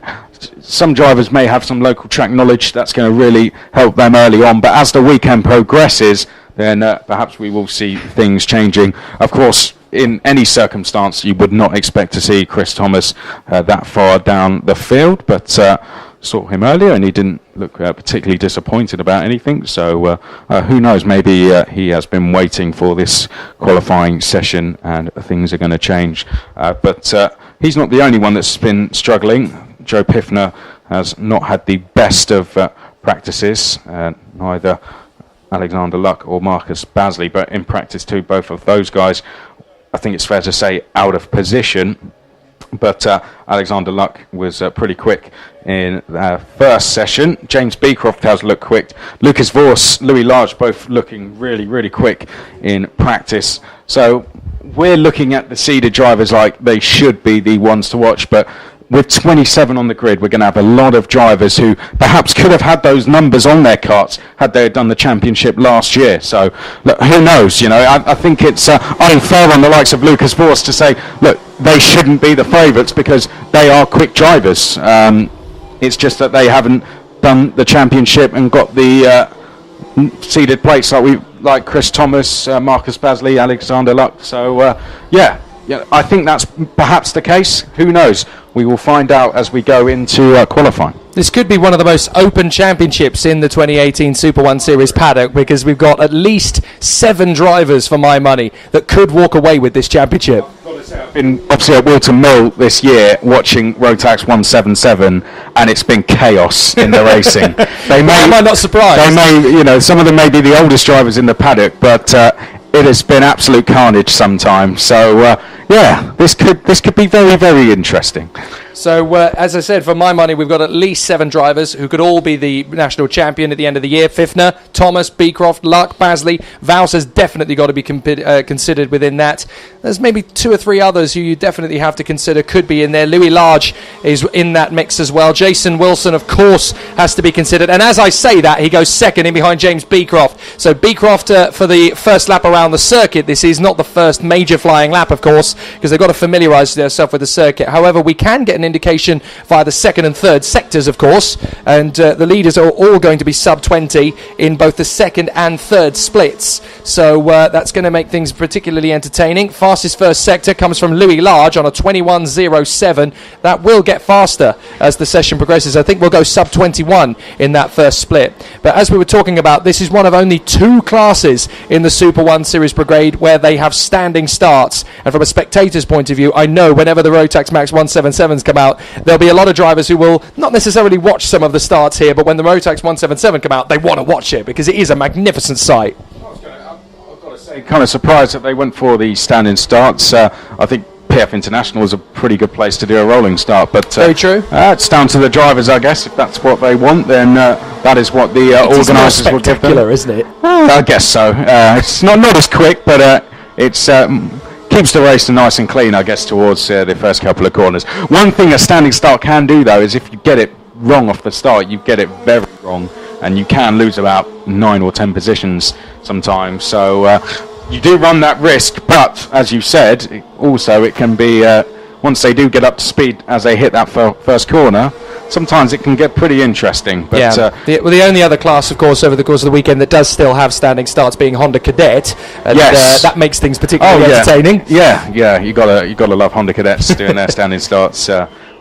Some drivers may have some local track knowledge that's going to really help them early on. But as the weekend progresses, then perhaps we will see things changing. Of course, in any circumstance, you would not expect to see Chris Thomas that far down the field. But saw him earlier and he didn't look particularly disappointed about anything. So who knows, maybe he has been waiting for this qualifying session and things are going to change. But he's not the only one that's been struggling. Joe Piffner has not had the best of practices, neither Alexander Luck or Marcus Basley, but in practice 2, both of those guys, I think it's fair to say, out of position. But Alexander Luck was pretty quick in the first session. James Beecroft has looked quick. Lucas Vorse, Louis Large, both looking really, really quick in practice. So we're looking at the seeded drivers like they should be the ones to watch, but with 27 on the grid, we're going to have a lot of drivers who perhaps could have had those numbers on their carts had they done the championship last year. So, look, who knows? I think it's unfair on the likes of Lucas Vorse to say, look, they shouldn't be the favourites because they are quick drivers. It's just that they haven't done the championship and got the seeded plates like Chris Thomas, Marcus Basley, Alexander Luck. So, yeah, I think that's perhaps the case. Who knows? We will find out as we go into qualifying. This could be one of the most open championships in the 2018 Super 1 Series paddock because we've got at least 7 drivers, for my money, that could walk away with this championship. I've been obviously at Wilton Mill this year watching Rotax 177 and it's been chaos in the racing. Am I not surprised? They may, some of them may be the oldest drivers in the paddock, but it has been absolute carnage sometimes. So, yeah, this could be very, very interesting. So, as I said, for my money, we've got at least 7 drivers who could all be the national champion at the end of the year. Piffner, Thomas, Beecroft, Luck, Basley. Vowles has definitely got to be considered within that. There's maybe 2 or 3 others who you definitely have to consider could be in there. Louis Large is in that mix as well. Jason Wilson, of course, has to be considered. And as I say that, he goes second in behind James Beecroft. So Beecroft for the first lap around the circuit. This is not the first major flying lap, of course, because they've got to familiarise themselves with the circuit. However, we can get an indication via the second and third sectors, of course, and the leaders are all going to be sub 20 in both the second and third splits. So that's going to make things particularly entertaining. Fastest first sector comes from Louis Large on a 21.07. That will get faster as the session progresses. I think we'll go sub 21 in that first split. But as we were talking about, this is one of only 2 classes in the Super 1 Series Brigade where they have standing starts. And from a spectator's point of view, I know whenever the Rotax Max 177s come about, there'll be a lot of drivers who will not necessarily watch some of the starts here, but when the Rotax 177 come out, they want to watch it because it is a magnificent sight. I've got to say, kind of surprised that they went for the standing starts. I think PF International is a pretty good place to do a rolling start, but very true. It's down to the drivers, I guess. If that's what they want, then that is what the organisers will give them. Spectacular, isn't it? I guess so. It's not as quick, but it's keeps the race nice and clean, I guess, towards the first couple of corners. One thing a standing start can do, though, is if you get it wrong off the start, you get it very wrong, and you can lose about 9 or 10 positions sometimes. So you do run that risk, but as you said, it can be once they do get up to speed as they hit that first corner, sometimes it can get pretty interesting. But yeah. The only other class, of course, over the course of the weekend that does still have standing starts being Honda Cadet, and yes. That makes things particularly entertaining. Yeah, you gotta love Honda Cadets doing their standing starts.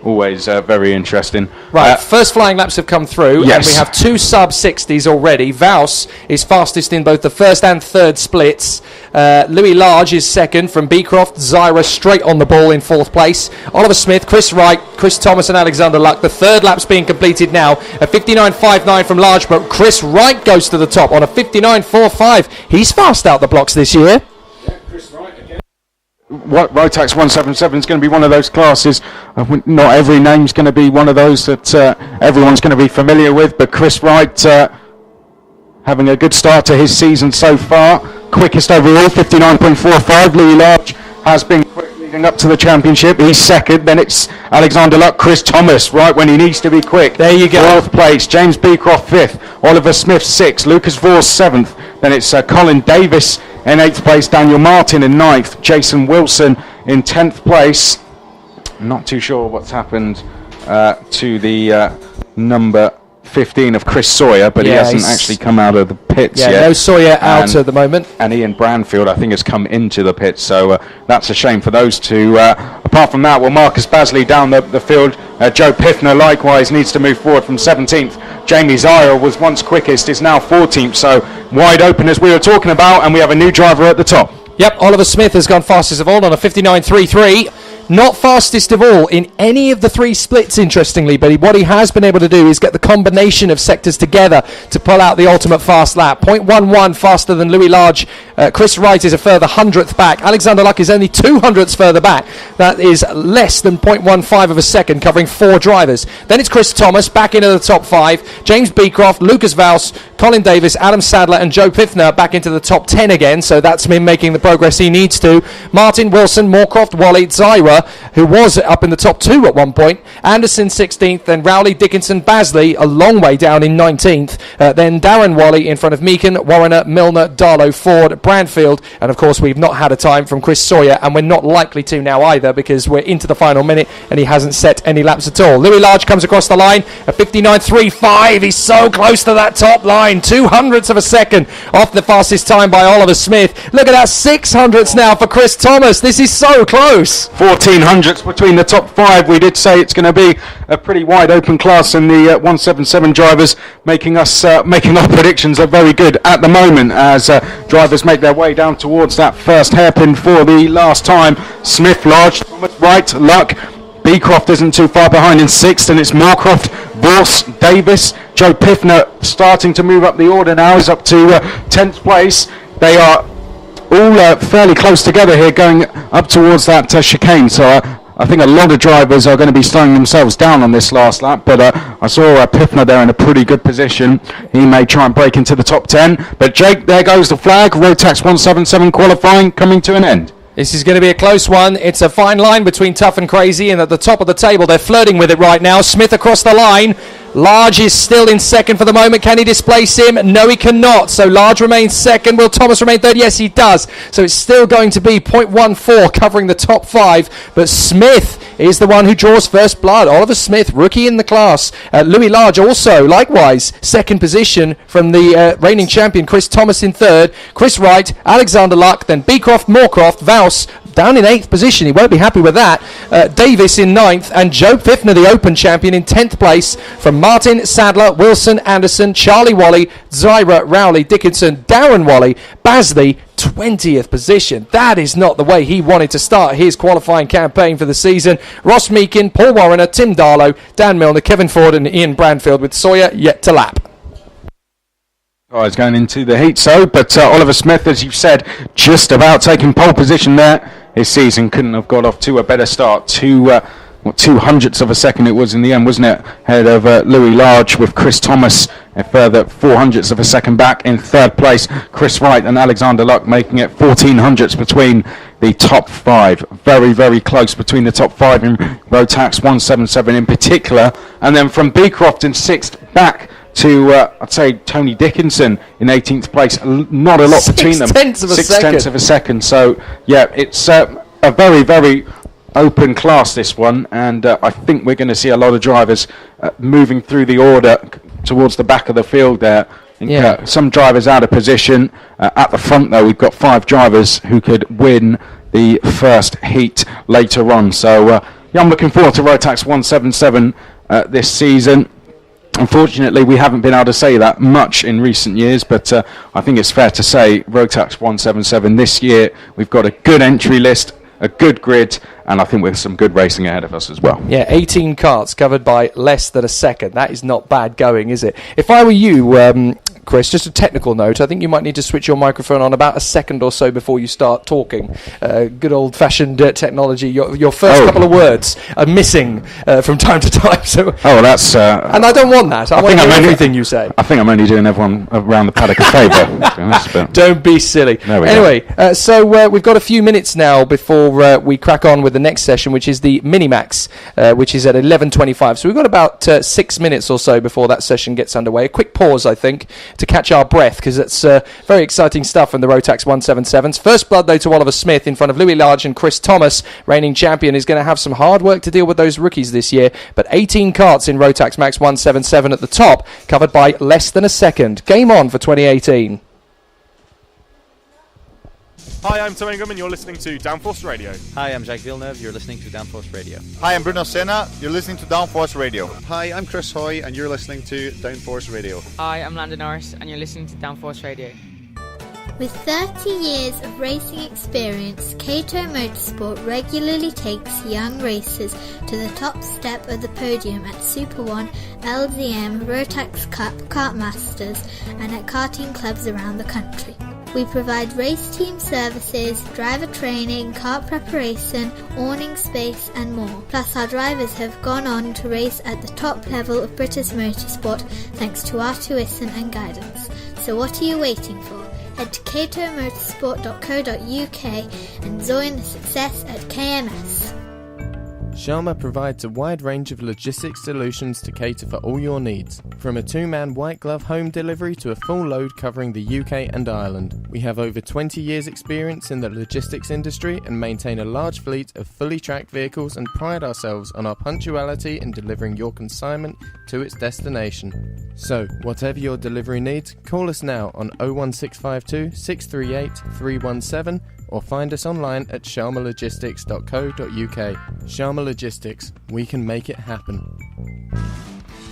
Always very interesting. Right, first flying laps have come through, yes. and we have 2 sub-60s already. Vaus is fastest in both the first and third splits. Louis Large is second from Beecroft. Zyra straight on the ball in 4th place. Oliver Smith, Chris Wright, Chris Thomas and Alexander Luck. The third lap's being completed now. A 59.59 from Large, but Chris Wright goes to the top on a 59.45. He's fast out the blocks this year. Rotax 177 is going to be one of those classes. Not every name's going to be one of those that everyone's going to be familiar with, but Chris Wright having a good start to his season so far. Quickest overall, 59.45. Louis Large has been quick leading up to the championship. He's second. Then it's Alexander Luck, Chris Thomas, right when he needs to be quick. There you go. 4th place. James Beecroft 5th. Oliver Smith 6th. Lucas Vors 7th. Then it's Colin Davis in 8th place, Daniel Martin in 9th, Jason Wilson in 10th place. Not too sure what's happened to the number 15 of Chris Sawyer, but he hasn't actually come out of the pits yet. No Sawyer out at the moment. And Ian Branfield, I think, has come into the pits, so that's a shame for those two. Apart from that, Marcus Basley down the field. Joe Piffner likewise needs to move forward from 17th. Jamie Zyra was once quickest, is now 14th, so wide open as we were talking about, and we have a new driver at the top. Yep, Oliver Smith has gone fastest of all on a 59.33. Not fastest of all in any of the 3 splits, interestingly, but what he has been able to do is get the combination of sectors together to pull out the ultimate fast lap. 0.11 faster than Louis Large. Chris Wright is a further 100th back. Alexander Luck is only 200ths further back. That is less than 0.15 of a second, covering 4 drivers. Then it's Chris Thomas back into the top 5. James Beecroft, Lucas Vaus, Colin Davis, Adam Sadler and Joe Piffner back into the top 10 again, so that's him making the progress he needs to. Martin, Wilson, Moorcroft, Wally, Zyra, who was up in the top 2 at one point. Anderson 16th, then Rowley, Dickinson, Basley a long way down in 19th. Then Darren Wally in front of Meakin, Warrener, Milner, Darlow, Ford, Branfield, and of course we've not had a time from Chris Sawyer, and we're not likely to now either because we're into the final minute and he hasn't set any laps at all. Louis Large comes across the line at 59.35. He's so close to that top line. 200ths of a second off the fastest time by Oliver Smith. Look at that, 600ths now for Chris Thomas. This is so close. 1400ths between the top 5. We did say it's going to be a pretty wide open class, and the 177 drivers making our predictions are very good at the moment as drivers make their way down towards that first hairpin for the last time. Smith, Large, Thomas, Wright, Luck. Beecroft isn't too far behind in 6th, and it's Moorcroft, Vos, Davis, Joe Piffner starting to move up the order now. He's up to 10th place. They are all fairly close together here going up towards that chicane, so I think a lot of drivers are going to be slowing themselves down on this last lap, but I saw Piffner there in a pretty good position. He may try and break into the top 10, but Jake, there goes the flag. Rotax 177 qualifying coming to an end. This is going to be a close one. It's a fine line between tough and crazy, and at the top of the table, they're flirting with it right now. Smith across the line. Large is still in second for the moment. Can he displace him? No, he cannot. So Large remains second. Will Thomas remain third? Yes, he does. So it's still going to be 0.14 covering the top 5. But Smith is the one who draws first blood. Oliver Smith, rookie in the class. Louis Large also, likewise, second position from the reigning champion Chris Thomas in third. Chris Wright, Alexander Luck, then Beecroft, Moorcroft, Vaus down in 8th position. He won't be happy with that. Davis in 9th, and Joe Piffner, the Open champion, in 10th place from Martin, Sadler, Wilson, Anderson, Charlie Wally, Zyra, Rowley, Dickinson, Darren Wally, Basley, 20th position. That is not the way he wanted to start his qualifying campaign for the season. Ross Meakin, Paul Warriner, Tim Darlow, Dan Milner, Kevin Ford and Ian Branfield with Sawyer yet to lap. Guys going into the heat, but Oliver Smith, as you've said, just about taking pole position there. His season couldn't have got off to a better start. 200ths of a second it was in the end, wasn't it? Ahead of Louis Large, with Chris Thomas a further 400ths of a second back in third place. Chris Wright and Alexander Luck making it 1400ths between the top five. Very, very close between the top five in Rotax 177 in particular. And then from Beecroft in sixth back to, I'd say, Tony Dickinson in 18th place. Not a lot between them. 6/10 of a second. So, yeah, it's a very, very open class, this one. And I think we're going to see a lot of drivers moving through the order towards the back of the field there. Some drivers out of position. At the front, though, we've got 5 drivers who could win the first heat later on. So, I'm looking forward to Rotax 177 this season. Unfortunately, we haven't been able to say that much in recent years, but I think it's fair to say Rotax 177 this year, we've got a good entry list, a good grid, and I think with some good racing ahead of us as well. Yeah, 18 karts covered by less than a second. That is not bad going, is it? If I were you, Chris, just a technical note, I think you might need to switch your microphone on about a second or so before you start talking. Good old-fashioned technology. Your first couple of words are missing from time to time. So, that's... and I don't want that. I want to hear everything you say. I think I'm only doing everyone around the paddock a favour, to be honest. But don't be silly. Anyway, so we've got a few minutes now before we crack on with the next session, which is the Minimax, which is at 11:25. So we've got about 6 minutes or so before that session gets underway. A quick pause, I think, to catch our breath, because it's very exciting stuff in the Rotax 177s. First blood, though, to Oliver Smith in front of Louis Large and Chris Thomas. Reigning champion is going to have some hard work to deal with those rookies this year, but 18 karts in Rotax Max 177 at the top, covered by less than a second. Game on for 2018. Hi, I'm Tom Ingram and you're listening to Downforce Radio. Hi, I'm Jacques Villeneuve, you're listening to Downforce Radio. Hi, I'm Bruno Senna, you're listening to Downforce Radio. Hi, I'm Chris Hoy and you're listening to Downforce Radio. Hi, I'm Landon Norris and you're listening to Downforce Radio. With 30 years of racing experience, Kato Motorsport regularly takes young racers to the top step of the podium at Super 1, LZM, Rotax Cup, Kart Masters and at karting clubs around the country. We provide race team services, driver training, kart preparation, awning space and more. Plus our drivers have gone on to race at the top level of British motorsport thanks to our tuition and guidance. So what are you waiting for? Head to katomotorsport.co.uk and join the success at KMS. Sharma provides a wide range of logistics solutions to cater for all your needs, from a 2-man white glove home delivery to a full load covering the UK and Ireland. We have over 20 years experience in the logistics industry and maintain a large fleet of fully tracked vehicles and pride ourselves on our punctuality in delivering your consignment to its destination. So, whatever your delivery needs, call us now on 01652 638 317 or find us online at sharmalogistics.co.uk. Sharma Logistics, we can make it happen.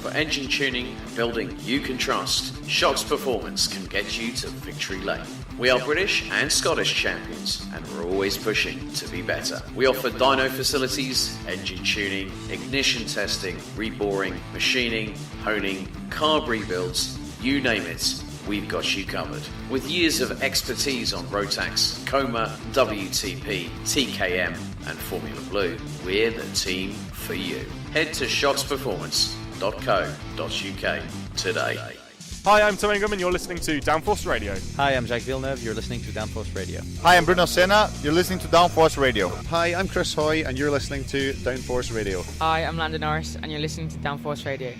For engine tuning and building you can trust, Shocks Performance can get you to victory lane. We are British and Scottish champions and we're always pushing to be better. We offer dyno facilities, engine tuning, ignition testing, reboring, machining, honing, carb rebuilds, you name it. We've got you covered. With years of expertise on Rotax, Coma, WTP, TKM and Formula Blue, we're the team for you. Head to shocksperformance.co.uk today. Hi, I'm Tom Ingram and you're listening to Downforce Radio. Hi, I'm Jacques Villeneuve, you're listening to Downforce Radio. Hi, I'm Bruno Senna, you're listening to Downforce Radio. Hi, I'm Chris Hoy and you're listening to Downforce Radio. Hi, I'm Landon Norris and you're listening to Downforce Radio.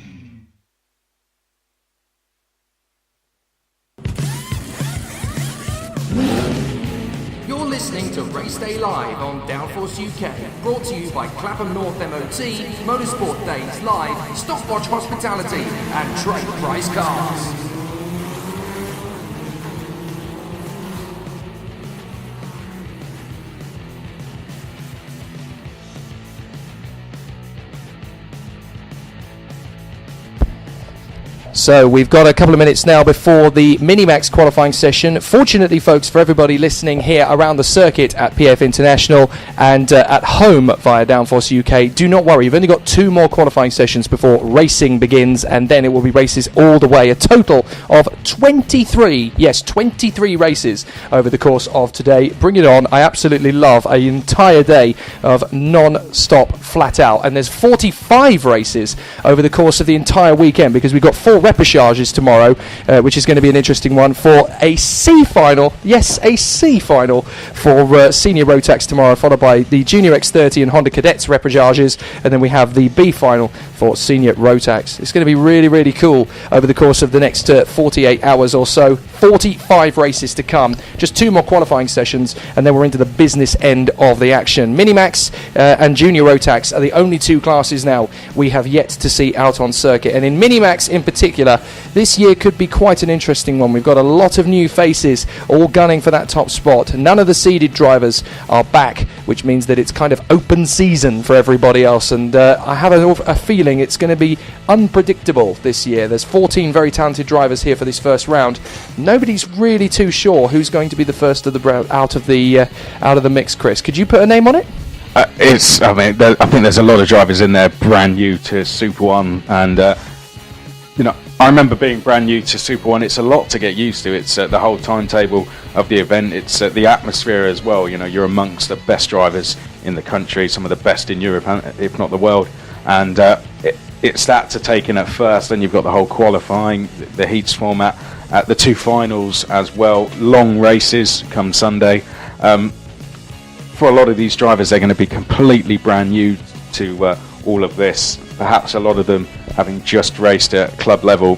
You're listening to Race Day Live on Downforce UK, brought to you by Clapham North MOT, Motorsport Days Live, Stopwatch Hospitality and Trade Price Cars. So we've got a couple of minutes now before the Minimax qualifying session. Fortunately, folks, for everybody listening here around the circuit at PF International and at home via Downforce UK, do not worry. You've only got 2 more qualifying sessions before racing begins, and then it will be races all the way. A total of 23, yes, 23 races over the course of today. Bring it on. I absolutely love an entire day of non-stop flat out. And there's 45 races over the course of the entire weekend, because we've got 4 repêchages tomorrow, which is going to be an interesting one for a C final. Yes, a C final for Senior Rotax tomorrow, followed by the Junior X30 and Honda Cadets repêchages, and then we have the B final for Senior Rotax. It's going to be really, really cool over the course of the next 48 hours or so. 45 races to come, just 2 more qualifying sessions, and then we're into the business end of the action. Minimax and Junior Rotax are the only 2 classes now we have yet to see out on circuit, and in Minimax in particular, this year could be quite an interesting one. We've got a lot of new faces all gunning for that top spot. None of the seeded drivers are back, which means that it's kind of open season for everybody else, and I have a feeling it's going to be unpredictable this year. There's 14 very talented drivers here for this first round. Nobody's really too sure who's going to be the first of the out of the mix. Chris, could you put a name on it? I think there's a lot of drivers in there brand new to Super 1, and I remember being brand new to Super 1. It's a lot to get used to. It's the whole timetable of the event. It's the atmosphere as well. You're amongst the best drivers in the country, some of the best in Europe, if not the world, and it's that to take in at first. Then you've got the whole qualifying, the heats format, the 2 finals as well. Long races come Sunday. For a lot of these drivers, they're going to be completely brand new to all of this. Perhaps a lot of them having just raced at club level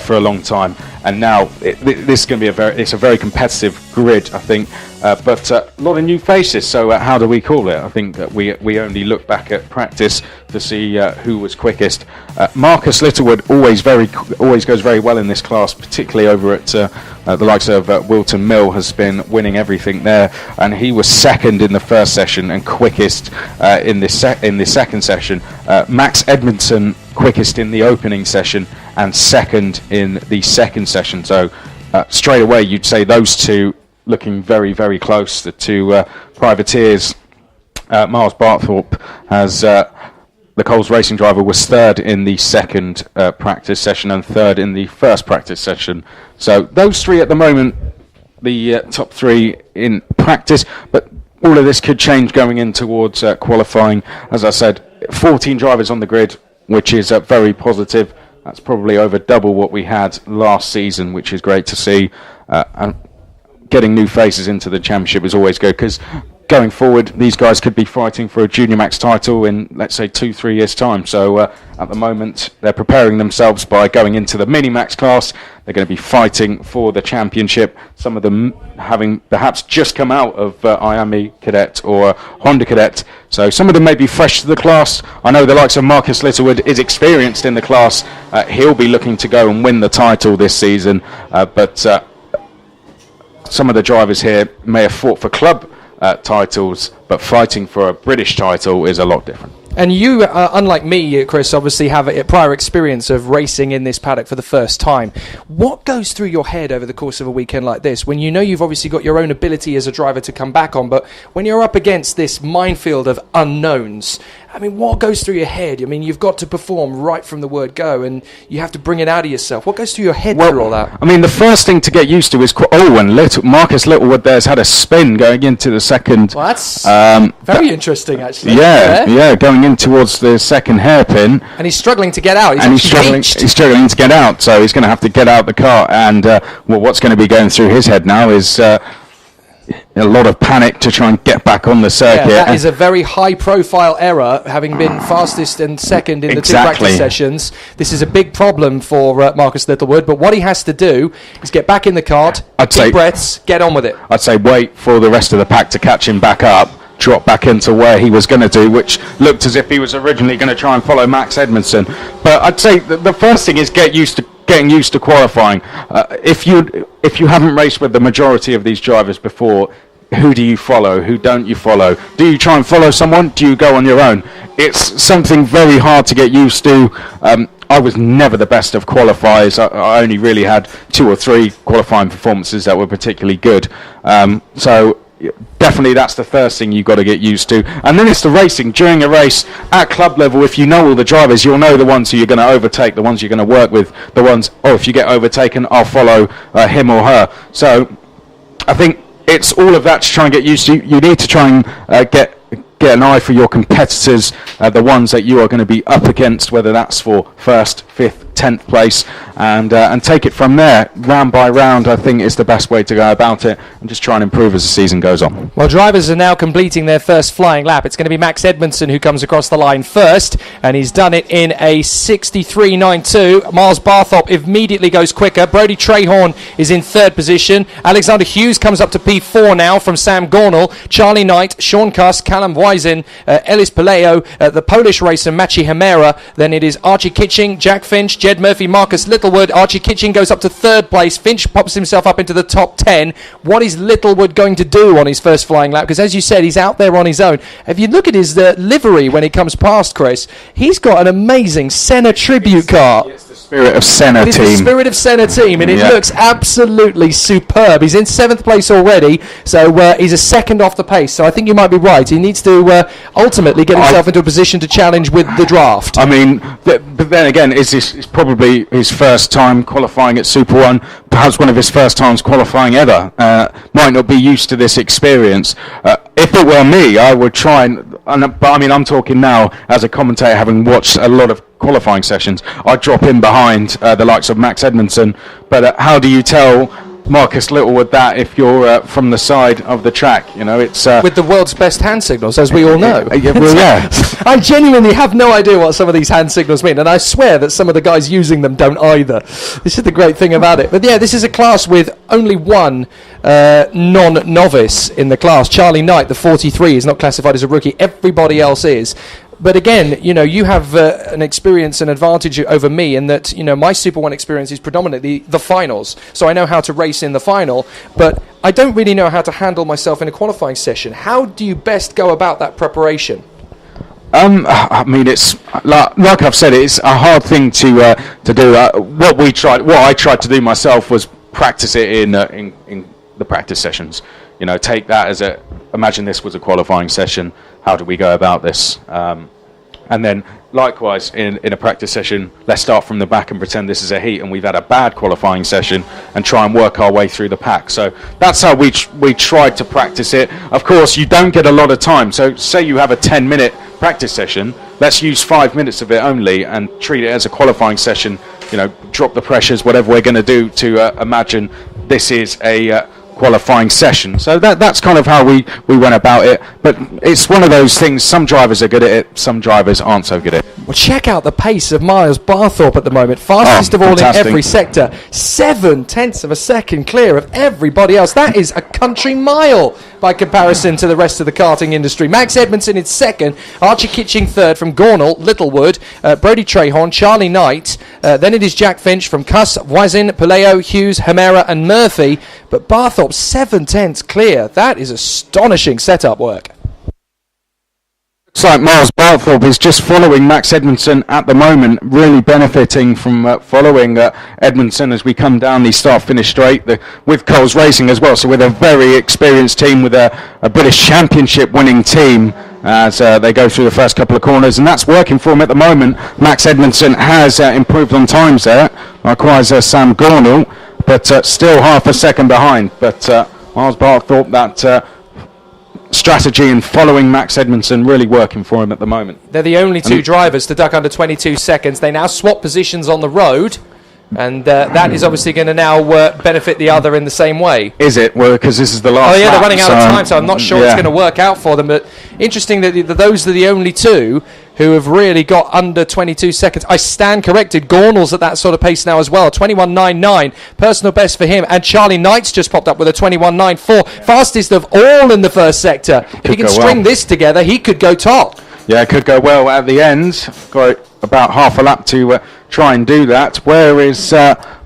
for a long time, and now this is going to be a very competitive grid, I think, but a lot of new faces. So how do we call it? I think that we only look back at practice to see who was quickest. Marcus Littlewood always goes very well in this class, particularly over at the likes of Wilton Mill, has been winning everything there, and he was second in the first session and quickest in the second session. Max Edmondson quickest in the opening session and second in the second session. So straight away you'd say those 2 looking very, very close. The 2 privateers. Miles Barthorpe, as the Coles Racing driver, was third in the second practice session and third in the first practice session. So those 3 at the moment, the top 3 in practice, but all of this could change going in towards qualifying. As I said, 14 drivers on the grid, which is very positive. That's probably over double what we had last season, which is great to see. And getting new faces into the championship is always good, because going forward, these guys could be fighting for a Junior Max title in, let's say, 2-3 years' time. So at the moment, they're preparing themselves by going into the Mini-Max class. They're going to be fighting for the championship, some of them having perhaps just come out of IAME Cadet or Honda Cadet. So some of them may be fresh to the class. I know the likes of Marcus Littlewood is experienced in the class. He'll be looking to go and win the title this season. But some of the drivers here may have fought for club titles, but fighting for a British title is a lot different. And you, unlike me, Chris, obviously have a prior experience of racing in this paddock for the first time. What goes through your head over the course of a weekend like this, when you know you've obviously got your own ability as a driver to come back on, but when you're up against this minefield of unknowns, I mean, what goes through your head? I mean, you've got to perform right from the word go, and you have to bring it out of yourself. What goes through your head through all that? I mean, the first thing to get used to is, Marcus Littlewood there's had a spin going into the second. Well, that's very interesting, actually. Yeah, going in towards the second hairpin. And he's struggling to get out. He's struggling to get out, so he's going to have to get out the car. And what's going to be going through his head now is a lot of panic to try and get back on the circuit. Yeah, that is a very high-profile error, having been fastest and second in the 2 practice sessions. This is a big problem for Marcus Littlewood, but what he has to do is get back in the kart, deep breaths, get on with it. I'd say wait for the rest of the pack to catch him back up, drop back into where he was going to do, which looked as if he was originally going to try and follow Max Edmondson. But I'd say the first thing is getting used to qualifying. If you haven't raced with the majority of these drivers before, who do you follow? Who don't you follow? Do you try and follow someone? Do you go on your own? It's something very hard to get used to. I was never the best of qualifiers. I only really had 2 or 3 qualifying performances that were particularly good. So definitely that's the first thing you've got to get used to. And then it's the racing. During a race at club level, if you know all the drivers, you'll know the ones who you're going to overtake, the ones you're going to work with, the ones, if you get overtaken, I'll follow him or her. So I think it's all of that to try and get used to. You need to try and get an eye for your competitors, the ones that you are going to be up against, whether that's for 1st, 5th, 10th place, and take it from there, round by round. I think is the best way to go about it, and just try and improve as the season goes on. Well, drivers are now completing their first flying lap. It's going to be Max Edmondson who comes across the line first, and he's done it in a 63.92. Miles Barthorpe immediately goes quicker. Brodie Trahorn is in 3rd position. Alexander Hughes comes up to P4 now from Sam Gornall. Charlie Knight, Sean Cuss, Callum Wysin, Ellis Paleo, the Polish racer Maciej Hemera. Then it is Archie Kitching, Jack Finch, Jed Murphy, Marcus Littlewood. Archie Kitching goes up to 3rd place. Finch pops himself up into the top 10. What is Littlewood going to do on his first flying lap? Because as you said, he's out there on his own. If you look at his livery when he comes past, Chris, he's got an amazing Senna tribute car. It's the Spirit of Senna team. It is the Spirit of Senna team, and it looks absolutely superb. He's in 7th place already, so he's a second off the pace. So I think you might be right. He needs to ultimately get himself into a position to challenge with the draft. I mean, but then again, it's probably his first time qualifying at Super 1, perhaps one of his first times qualifying ever. Might not be used to this experience. If it were me, I would try but I mean, I'm talking now as a commentator, having watched a lot of qualifying sessions. I'd drop in behind the likes of Max Edmondson. But how do you tell Marcus Littlewood that if you're from the side of the track? You know, it's with the world's best hand signals, as we all know. Yeah. I genuinely have no idea what some of these hand signals mean, and I swear that some of the guys using them don't either. This is the great thing about it. But yeah, this is a class with only one non-novice in the class. Charlie Knight, the 43, is not classified as a rookie. Everybody else is. But again, you know, you have an experience and advantage over me in that, you know, my Super 1 experience is predominantly the finals. So I know how to race in the final, but I don't really know how to handle myself in a qualifying session. How do you best go about that preparation? I mean, it's like I've said, it's a hard thing to do. What I tried to do myself was practice it in the practice sessions. You know, take that as imagine this was a qualifying session. How do we go about this? And then, likewise, in a practice session, let's start from the back and pretend this is a heat and we've had a bad qualifying session and try and work our way through the pack. So that's how we tried to practice it. Of course, you don't get a lot of time. So say you have a 10-minute practice session, let's use 5 minutes of it only and treat it as a qualifying session. You know, drop the pressures, whatever we're going to do to imagine this is a qualifying session. So that's kind of how we went about it. But it's one of those things, some drivers are good at it, some drivers aren't so good at it. Well, check out the pace of Miles Barthorpe at the moment. Fastest of all fantastic. In every sector. 0.7 of a second clear of everybody else. That is a country mile by comparison to the rest of the karting industry. Max Edmondson is 2nd. Archie Kitching 3rd from Gornall, Littlewood, Brodie Trahorn, Charlie Knight. Then it is Jack Finch from Cuss, Wysin, Paleo, Hughes, Hemera and Murphy. But Barthorpe 0.7 clear. That is astonishing setup work. Looks like Miles Barthorpe is just following Max Edmondson at the moment, really benefiting from following Edmondson as we come down the start-finish straight with Coles Racing as well. So with a very experienced team, with a British Championship winning team as they go through the first couple of corners, and that's working for him at the moment. Max Edmondson has improved on times there, likewise Sam Gornall, but still half a second behind. But Miles Barthorpe, that strategy and following Max Edmondson really working for him at the moment. They're the only two drivers to duck under 22 seconds. They now swap positions on the road, and that is obviously going to now benefit the other in the same way. Is it? Well, because this is the last lap, they're running out of time, so I'm not sure it's going to work out for them. But interesting that those are the only two who have really got under 22 seconds. I stand corrected. Gornall's at that sort of pace now as well. 21.99, personal best for him. And Charlie Knight's just popped up with a 21.94. Fastest of all in the first sector. If he can string this together, he could go top. Yeah, it could go well at the end. Got about half a lap to try and do that. Where is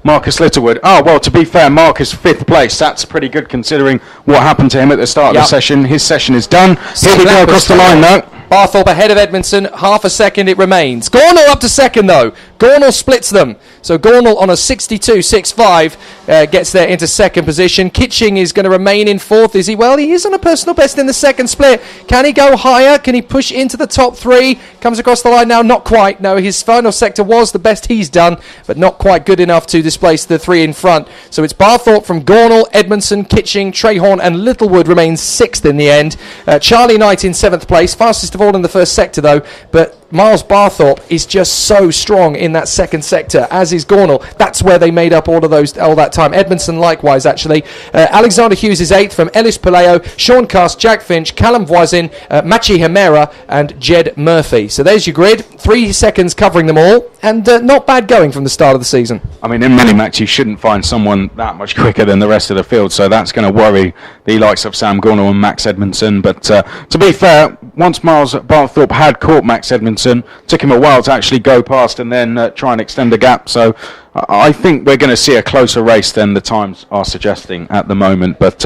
Marcus Littlewood? Oh, well, to be fair, Marcus 5th place. That's pretty good considering what happened to him at the start of the session. His session is done. Here we go across the line, though. Barthorpe ahead of Edmondson, half a second it remains. Gornall up to second though. Gornall splits them. So Gornall on a 62.65 gets there into second position. Kitching is going to remain in fourth, is he? Well, he is on a personal best in the second split. Can he go higher? Can he push into the top three? Comes across the line now, not quite. No, his final sector was the best he's done, but not quite good enough to displace the three in front. So it's Barthorpe from Gornall, Edmondson, Kitching, Trehorn and Littlewood remains sixth in the end. Charlie Knight in seventh place, fastest of all in the first sector though, but Miles Barthorpe is just so strong in that second sector, as is Gornall. That's where they made up all that time. Edmondson likewise, actually. Alexander Hughes is eighth from Ellis Palayo, Sean Cast, Jack Finch, Callum Voisin, Machi Hemera and Jed Murphy. So there's your grid. 3 seconds covering them all, and not bad going from the start of the season. I mean, in Minimax, you shouldn't find someone that much quicker than the rest of the field, so that's going to worry the likes of Sam Gornall and Max Edmondson. But to be fair, once Miles Barthorpe had caught Max Edmondson, took him a while to actually go past and then try and extend the gap. So I think we're going to see a closer race than the times are suggesting at the moment. But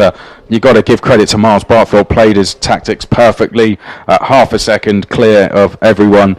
you've got to give credit to Miles Barthorpe, played his tactics perfectly, half a second clear of everyone.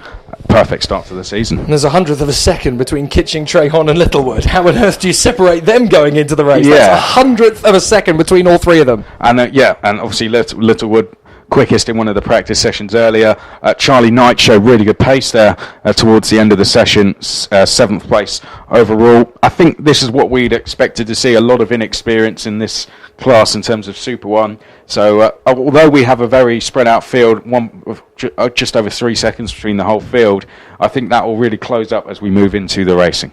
Perfect start to the season. And there's 100th of a second between Kitching, Trehorn and Littlewood. How on earth do you separate them going into the race? Yeah. That's 100th of a second between all three of them. And and obviously Littlewood quickest in one of the practice sessions earlier. Charlie Knight showed really good pace there towards the end of the session, 7th place overall. I think this is what we'd expected to see, a lot of inexperience in this class in terms of Super 1. So although we have a very spread out field, just over 3 seconds between the whole field, I think that will really close up as we move into the racing.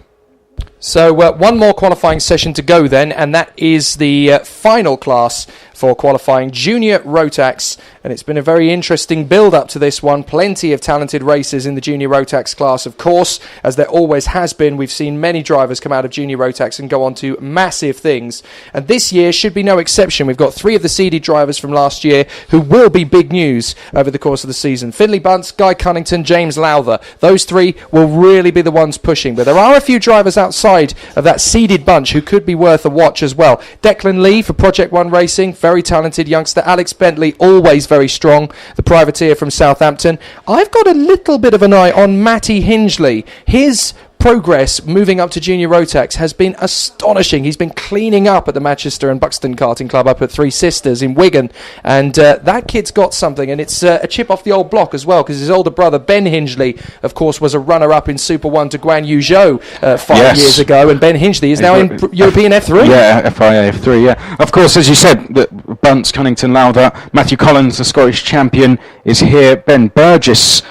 So one more qualifying session to go then, and that is the final class for qualifying Junior Rotax, and it's been a very interesting build-up to this one. Plenty of talented racers in the Junior Rotax class, of course, as there always has been. We've seen many drivers come out of Junior Rotax and go on to massive things, and this year should be no exception. We've got 3 of the seeded drivers from last year who will be big news over the course of the season. Finley Bunce, Guy Cunnington, James Lowther. Those 3 will really be the ones pushing, but there are a few drivers outside of that seeded bunch who could be worth a watch as well. Declan Lee for Project One Racing, very talented youngster. Alex Bentley, always very strong, the privateer from Southampton. I've got a little bit of an eye on Matty Hingley. His progress moving up to Junior Rotax has been astonishing. He's been cleaning up at the Manchester and Buxton Karting Club up at Three Sisters in Wigan, and that kid's got something, and it's a chip off the old block as well, because his older brother Ben Hingley, of course, was a runner-up in Super 1 to Guan Yu Zhou 5 years ago, and Ben Hingley is now in European F3. Yeah, FIA F3, yeah. Of course, as you said, Bunce, Cunnington, Lowther, Matthew Collins, the Scottish champion, is here. Ben Burgess,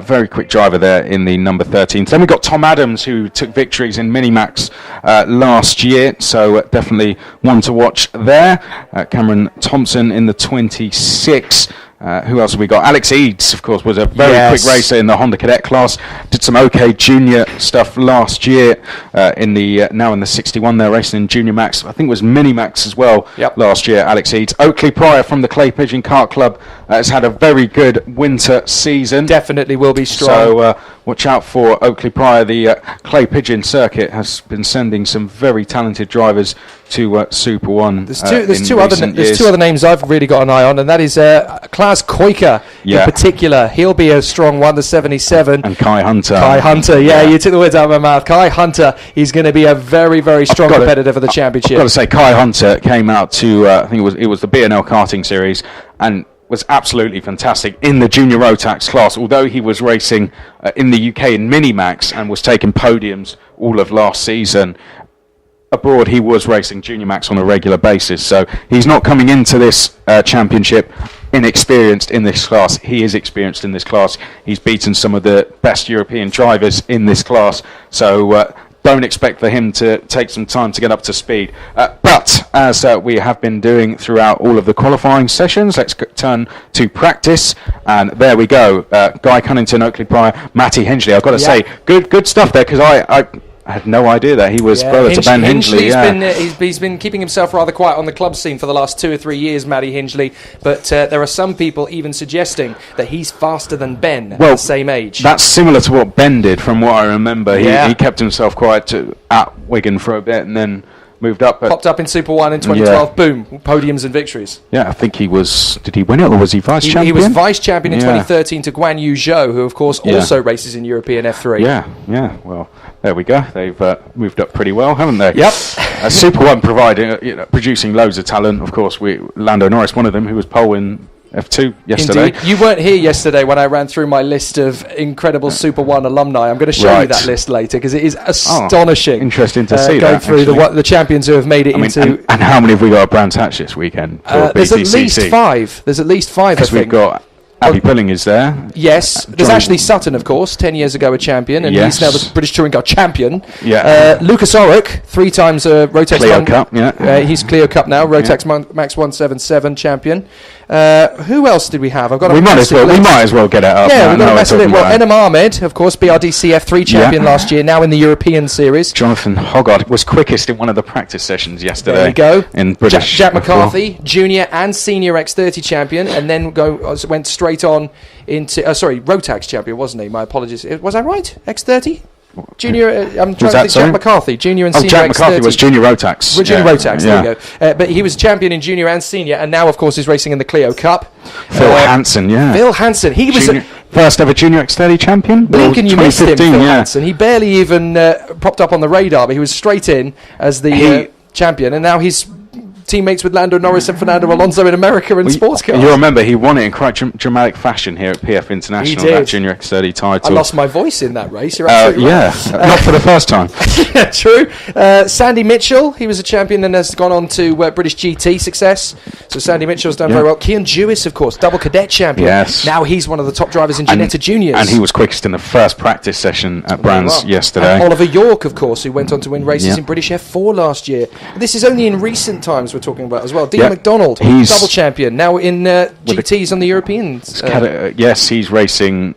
very quick driver there in the number 13. Then we've got Tom Adams, who took victories in Minimax last year, so definitely one to watch there. Cameron Thompson in the 26. Who else have we got? Alex Eads, of course, was a very quick racer in the Honda Cadet class. Did some OK junior stuff last year. Now in the 61, they're racing in Junior Max. I think it was Mini Max as well last year. Alex Eads. Oakley Pryor from the Clay Pigeon Kart Club has had a very good winter season. Definitely will be strong. So watch out for Oakley Pryor. The Clay Pigeon circuit has been sending some very talented drivers to Super 1. There's two other names I've really got an eye on, and that is Klaas Koika in particular. He'll be a strong one, the 77. And Kai Hunter. You took the words out of my mouth. Kai Hunter is going to be a very, very strong competitor for the championship. I've got to say, Kai Hunter came out to, I think it was the B&L karting series, and was absolutely fantastic in the Junior Rotax class, although he was racing in the UK in Minimax and was taking podiums all of last season. Abroad, he was racing Junior Max on a regular basis, so he's not coming into this championship inexperienced in this class. He is experienced in this class. He's beaten some of the best European drivers in this class, so don't expect for him to take some time to get up to speed. But as we have been doing throughout all of the qualifying sessions, let's turn to practice. And there we go. Guy Cunnington, Oakley Pryor, Matty Hingley. I've got to say, good stuff there, because I had no idea that he was brother to Ben Hingley. He's been keeping himself rather quiet on the club scene for the last 2 or 3 years, Matty Hingley, but there are some people even suggesting that he's faster than Ben at the same age. That's similar to what Ben did, from what I remember. He kept himself quiet at Wigan for a bit, and then moved up. But popped up in Super 1 in 2012. Boom, podiums and victories. Yeah, I think he was. Did he win it or was he vice champion? He was vice champion in 2013 to Guan Yu Zhou, who of course also races in European F3. Yeah. Well, there we go. They've moved up pretty well, haven't they? Yep. Super 1 producing loads of talent. Of course, Lando Norris, one of them, who was pole in F2 yesterday. Indeed. You weren't here yesterday when I ran through my list of incredible Super 1 alumni. I'm going to show you that list later because it is astonishing. Interesting to see going that. Through the champions who have made it into... And how many have we got at Brands Hatch this weekend for there's at BTCC? least 5. There's at least 5, I think. Because we've got... Abby Pilling is there. Yes. There's Ashley Sutton, of course, 10 years ago a champion, and he's now the British Touring Car champion. Yeah. Lucas Orrock, 3 times Rotex Clio Cup, he's Clio Cup now, Rotex Max 177 champion. Who else did we have? We might as well get it up. Yeah, we've got a massive list. Well, Enam Ahmed, of course, BRDC F3 champion last year, now in the European Series. Jonathan Hoggard was quickest in one of the practice sessions yesterday. There you go. In British. Jack McCarthy, junior and senior X30 champion, and then went straight on into Rotax champion, wasn't he? My apologies. Was I right? X30 junior. I'm trying to think. Jack McCarthy, junior and senior. Jack X30. McCarthy was junior Rotax. Junior Rotax. There you go. But he was champion in junior and senior, and now of course is racing in the Clio Cup. Phil Hansen. Phil Hansen. He was first ever junior X30 champion. Blink and you missed him, Phil Hansen. He barely even popped up on the radar, but he was straight in as the champion, and now he's teammates with Lando Norris and Fernando Alonso in America in sports cars. You remember he won it in quite dramatic fashion here at PF International, that Junior X30 title. I lost my voice in that race. You're absolutely right. Not for the first time. Yeah, true. Sandy Mitchell, he was a champion and has gone on to British GT success. So Sandy Mitchell's done very well. Kian Jewis, of course, double cadet champion. Yes. Now he's one of the top drivers in Ginetta Juniors. And he was quickest in the first practice session at Brands yesterday. And Oliver York, of course, who went on to win races in British F4 last year. This is only in recent times we're talking about as well. Dean McDonald, double champion, now in GTs on the Europeans. Yes, he's racing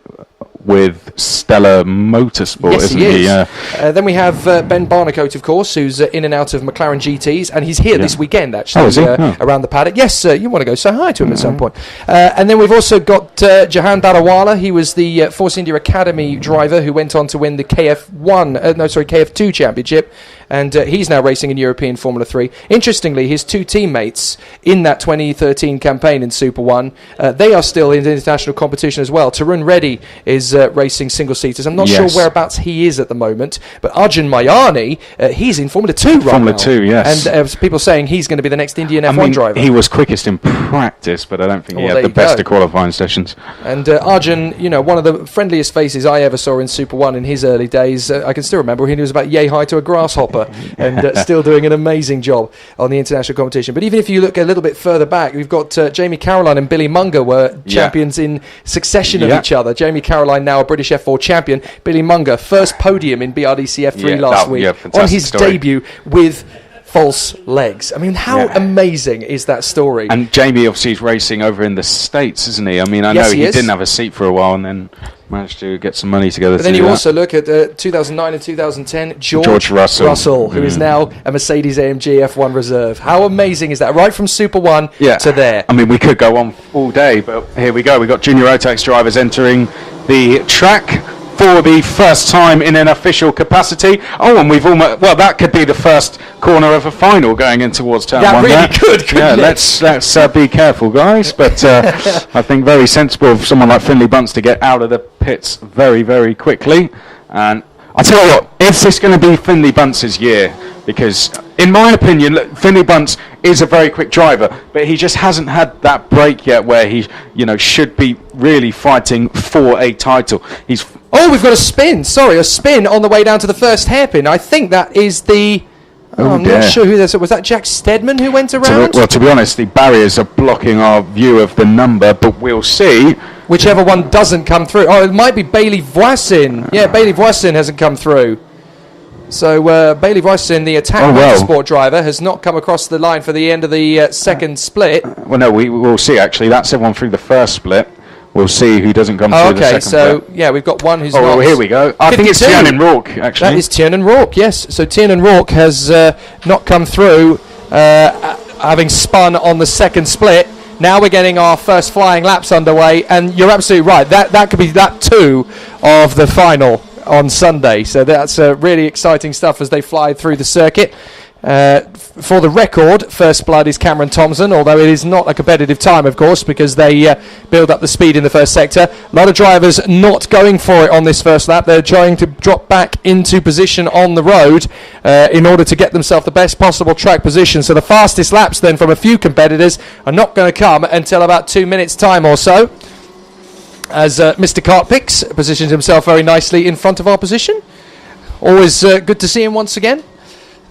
with Stella Motorsport, yes, isn't he? Then we have Ben Barnicoat, of course, who's in and out of McLaren GTs, and he's here this weekend, actually, around the paddock. Yes, you want to go say hi to him at some point. And then we've also got Jahan Darawala. He was the Force India Academy driver who went on to win the KF2 championship, and he's now racing in European Formula 3. Interestingly, his 2 teammates in that 2013 campaign in Super 1, they are still in the international competition as well. Tarun Reddy is racing single-seaters. I'm not sure whereabouts he is at the moment, but Arjun Mayani, he's in Formula 2 right now. Formula 2, yes. And people saying he's going to be the next Indian F1 driver. He was quickest in practice, but I don't think he had the best of qualifying sessions. And Arjun, one of the friendliest faces I ever saw in Super 1 in his early days. I can still remember when he was about yay high to a grasshopper and still doing an amazing job on the international competition. But even if you look a little bit further back, we've got Jamie Caroline and Billy Munger were champions in succession of each other. Jamie Caroline now a British F4 champion. Billy Munger, first podium in BRDC F3 last week on his debut with false legs. I mean, how amazing is that story? And Jamie obviously is racing over in the States, isn't he? I mean, I know he didn't have a seat for a while and then managed to get some money together. But then you also look at 2009 and 2010, George Russell, who is now a Mercedes AMG F1 reserve. How amazing is that? Right from Super 1 to there. I mean, we could go on all day, but here we go. We've got Junior Rotax drivers entering the track for the first time in an official capacity. Oh, and we've almost... Well, that could be the first corner of a final going in towards turn 1. That really could, couldn't it? Let's be careful, guys. But I think very sensible of someone like Finley Bunce to get out of the pits very, very quickly. And I tell you what, is this going to be Finley Bunce's year? Because, in my opinion, look, Finley Bunce is a very quick driver, but he just hasn't had that break yet where he, should be really fighting for a title. Oh, we've got a spin. Sorry, a spin on the way down to the first hairpin. I think that is the... I'm not sure who this was. that Jack Stedman who went around? To be honest, the barriers are blocking our view of the number, but we'll see. Whichever one doesn't come through. Oh, it might be Bailey Voisin. Yeah, Bailey Voisin hasn't come through. So Bailey Voisin, the Attack Motorsport driver, has not come across the line for the end of the second split. Well, no, we'll see, actually. That's everyone through the first split. We'll see who doesn't come through the second split. Okay, so, we've got one who's not... Oh, here we go. I think it's Tiernan Rourke, actually. That is Tiernan Rourke, yes. So Tiernan Rourke has not come through, having spun on the second split. Now we're getting our first flying laps underway, and you're absolutely right. That could be lap 2 of the final on Sunday. So that's really exciting stuff as they fly through the circuit. For the record, first blood is Cameron Thompson, although it is not a competitive time, of course, because they build up the speed in the first sector. A lot of drivers not going for it on this first lap. They're trying to drop back into position on the road in order to get themselves the best possible track position. So the fastest laps then from a few competitors are not going to come until about 2 minutes time or so, as Mr. Cartpix positions himself very nicely in front of our position. Always good to see him once again,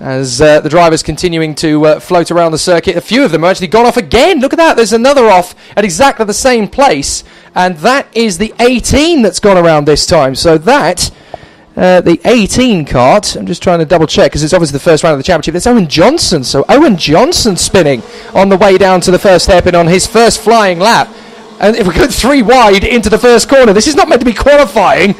as the drivers continuing to float around the circuit. A few of them have actually gone off again. Look at that. There's another off at exactly the same place, and that is the 18 that's gone around this time. So that, the 18 kart, I'm just trying to double check because it's obviously the first round of the championship. It's Owen Johnson. So Owen Johnson spinning on the way down to the first hairpin on his first flying lap. And if we go 3 wide into the first corner, this is not meant to be qualifying.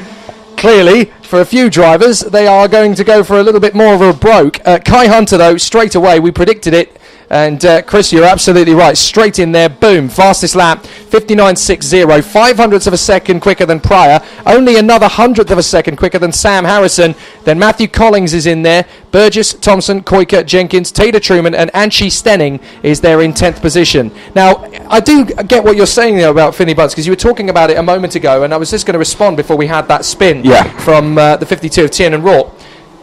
Clearly, for a few drivers, they are going to go for a little bit more of a broke. Kai Hunter, though, straight away, we predicted it. And Chris, you're absolutely right. Straight in there, boom. Fastest lap, 59.60. 500ths of a second quicker than Pryor. Only another 100th of a second quicker than Sam Harrison. Then Matthew Collings is in there. Burgess, Thompson, Koika, Jenkins, Taylor Truman, and Anchi Stenning is there in 10th position. Now, I do get what you're saying there about Finney Bunce, because you were talking about it a moment ago, and I was just going to respond before we had that spin from the 52 of Tiernan Rourke.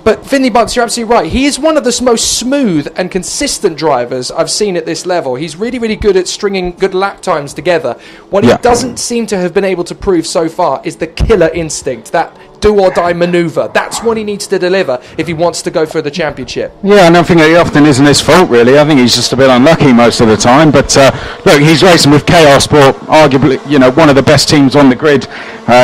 But Finney Bunce, you're absolutely right. He is one of the most smooth and consistent drivers I've seen at this level. He's really, really good at stringing good lap times together. What he doesn't seem to have been able to prove so far is the killer instinct, that do-or-die manoeuvre. That's what he needs to deliver if he wants to go for the championship. Yeah, I don't think it often isn't his fault, really. I think he's just a bit unlucky most of the time. But look, he's racing with KR Sport, arguably, one of the best teams on the grid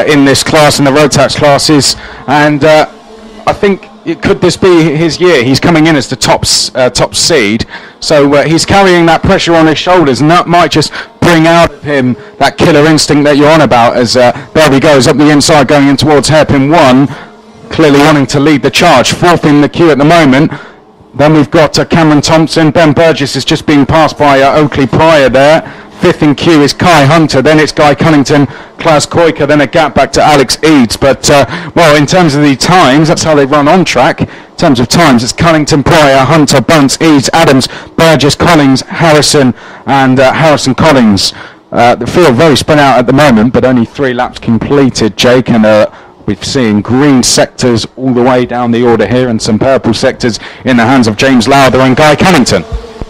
in this class, in the Rotax classes. And I think, could this be his year? He's coming in as the top seed, so he's carrying that pressure on his shoulders, and that might just bring out of him that killer instinct that you're on about. As there he goes up the inside, going in towards hairpin 1, clearly wanting to lead the charge. 4th in the queue at the moment. Then we've got Cameron Thompson. Ben Burgess is just being passed by Oakley Pryor there. 5th in queue is Kai Hunter, then it's Guy Cunnington, Klaus Koika, then a gap back to Alex Eads. But, well, in terms of the times, that's how they run on track. In terms of times, it's Cunnington, Pryor, Hunter, Bunce, Eads, Adams, Burgess, Collings, Harrison, and Harrison Collings. The field very spread out at the moment, but only 3 laps completed, Jake, and we're seeing green sectors all the way down the order here, and some purple sectors in the hands of James Lowther and Guy Cunnington.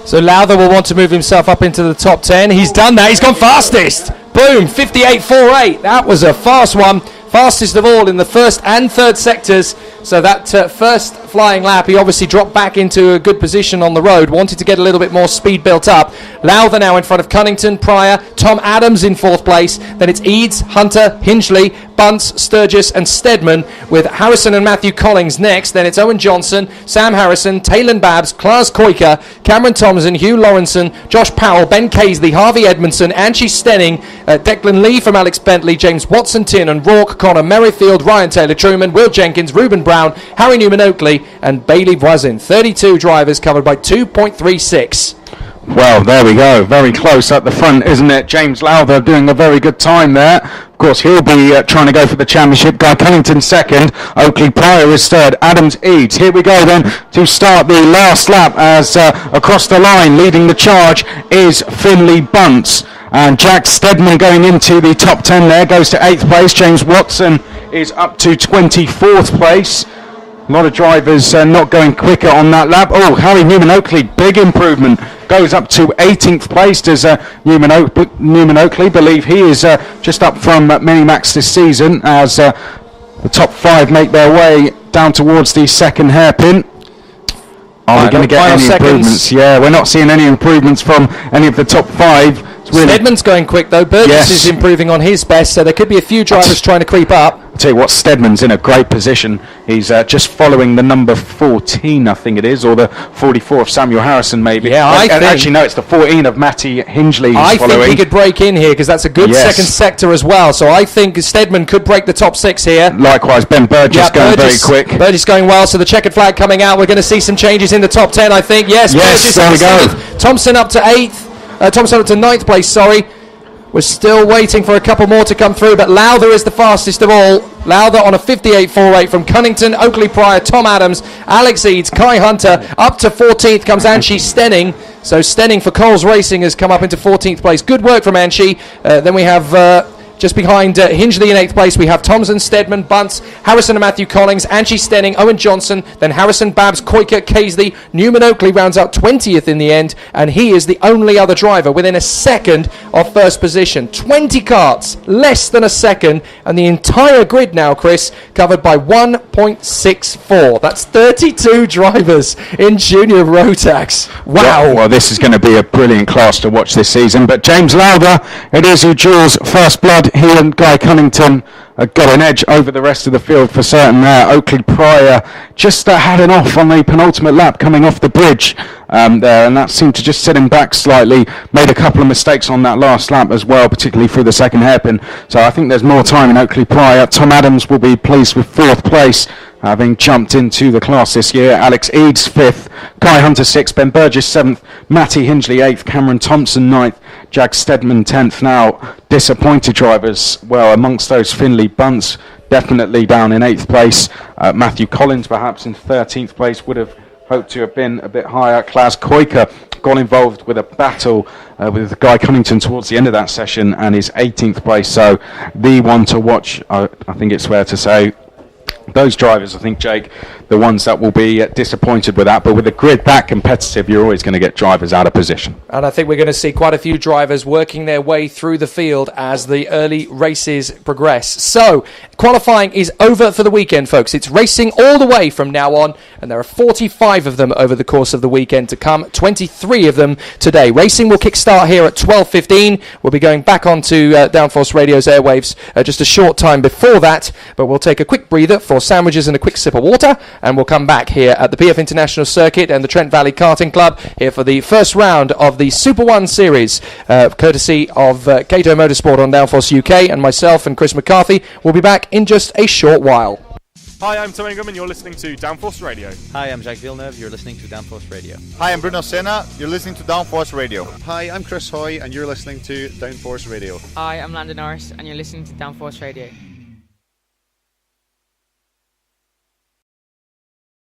So Lowther will want to move himself up into the top 10. He's done that. He's gone fastest. Boom, 58.48. That was a fast one. Fastest of all in the first and third sectors. So that first flying lap, he obviously dropped back into a good position on the road, wanted to get a little bit more speed built up. Lowther now in front of Cunnington, Pryor, Tom Adams in 4th place. Then it's Eads, Hunter, Hingley, Bunce, Sturgis and Stedman, with Harrison and Matthew Collings next. Then it's Owen Johnson, Sam Harrison, Taylor Babs, Klaus Koika, Cameron Thompson, Hugh Lawrenson, Josh Powell, Ben Casely, Harvey Edmondson, Anchi Stenning, Declan Lee from Alex Bentley, James Watson, Tiernan Rourke, Connor Merrifield, Ryan Taylor Truman, Will Jenkins, Ruben Brown, Harry Newman Oakley and Bailey Voisin. 32 drivers covered by 2.36. Well, there we go. Very close at the front, isn't it? James Lowther doing a very good time there. Of course, he'll be trying to go for the championship. Guy Cunnington 2nd. Oakley Pryor is 3rd. Adams Eads. Here we go then to start the last lap, as across the line, leading the charge is Finley Bunce. And Jack Stedman going into the top 10 there, goes to 8th place. James Watson is up to 24th place. A lot of drivers not going quicker on that lap. Oh, Harry Newman Oakley, big improvement. Goes up to 18th place. Does Newman Oakley believe he is just up from Minimax this season, as the top 5 make their way down towards the second hairpin. Are we going to get any improvements? Yeah, we're not seeing any improvements from any of the top 5. Really Stedman's going quick though. Burgess is improving on his best, so there could be a few drivers trying to creep up. I'll tell you what, Stedman's in a great position. He's just following the number 14, I think it is, or the 44 of Samuel Harrison, maybe. Yeah, actually, no, it's the 14 of Matty Hingley. I think he could break in here, because that's a good second sector as well. So I think Stedman could break the top 6 here. Likewise, Ben Burgess going very quick. Burgess going well, so the checkered flag coming out. We're going to see some changes in the top 10, I think. Yes, Burgess, there we go. Thompson up to 8th. Thompson up to 9th place, sorry. We're still waiting for a couple more to come through, but Lowther is the fastest of all. Lowther on a 58.48 from Cunnington, Oakley Pryor, Tom Adams, Alex Eads, Kai Hunter. Up to 14th comes Anshi Stenning. So Stenning for Coles Racing has come up into 14th place. Good work from Anshi. Then we have... just behind Hingley in 8th place, we have Thompson, Stedman, Bunce, Harrison and Matthew Collins, Angie Stenning, Owen Johnson, then Harrison, Babs, Koika, Casely. Newman Oakley rounds out 20th in the end, and he is the only other driver within a second of first position. 20 karts, less than a second, and the entire grid now, Chris, covered by 1.64. That's 32 drivers in junior Rotax. Wow. Yeah, well, this is going to be a brilliant class to watch this season, but James Lowther, it is who draws first blood. He and Guy Cunnington got an edge over the rest of the field for certain there. Oakley Pryor just had an off on the penultimate lap coming off the bridge there, and that seemed to just set him back slightly. Made a couple of mistakes on that last lap as well, particularly through the second hairpin. So I think there's more time in Oakley Pryor. Tom Adams will be pleased with 4th place, having jumped into the class this year. Alex Eads 5th, Kai Hunter 6th, Ben Burgess 7th, Matty Hingley 8th, Cameron Thompson 9th, Jag Stedman 10th. Now, disappointed drivers, well, amongst those Finley Bunce definitely down in 8th place. Matthew Collins perhaps in 13th place, would have hoped to have been a bit higher. Klaus Koika got involved with a battle with Guy Cunnington towards the end of that session and is 18th place. So the one to watch, I think it's fair to say. Those drivers, I think, Jake, the ones that will be disappointed with that. But with a grid that competitive, you're always going to get drivers out of position. And I think we're going to see quite a few drivers working their way through the field as the early races progress. So, qualifying is over for the weekend, folks. It's racing all the way from now on, and there are 45 of them over the course of the weekend to come, 23 of them today. Racing will kick-start here at 12:15. We'll be going back onto Downforce Radio's airwaves just a short time before that, but we'll take a quick breather for sandwiches and a quick sip of water, and we'll come back here at the PF International Circuit and the Trent Valley Karting Club here for the first round of the Super 1 Series, courtesy of Cato Motorsport on Downforce UK, and myself and Chris McCarthy will be back in just a short while. Hi, I'm Tom Ingham and you're listening to Downforce Radio. Hi, I'm Jacques Villeneuve, you're listening to Downforce Radio. Hi, I'm Bruno Senna, you're listening to Downforce Radio. Hi, I'm Chris Hoy, and you're listening to Downforce Radio. Hi, I'm Landon Norris, and you're listening to Downforce Radio.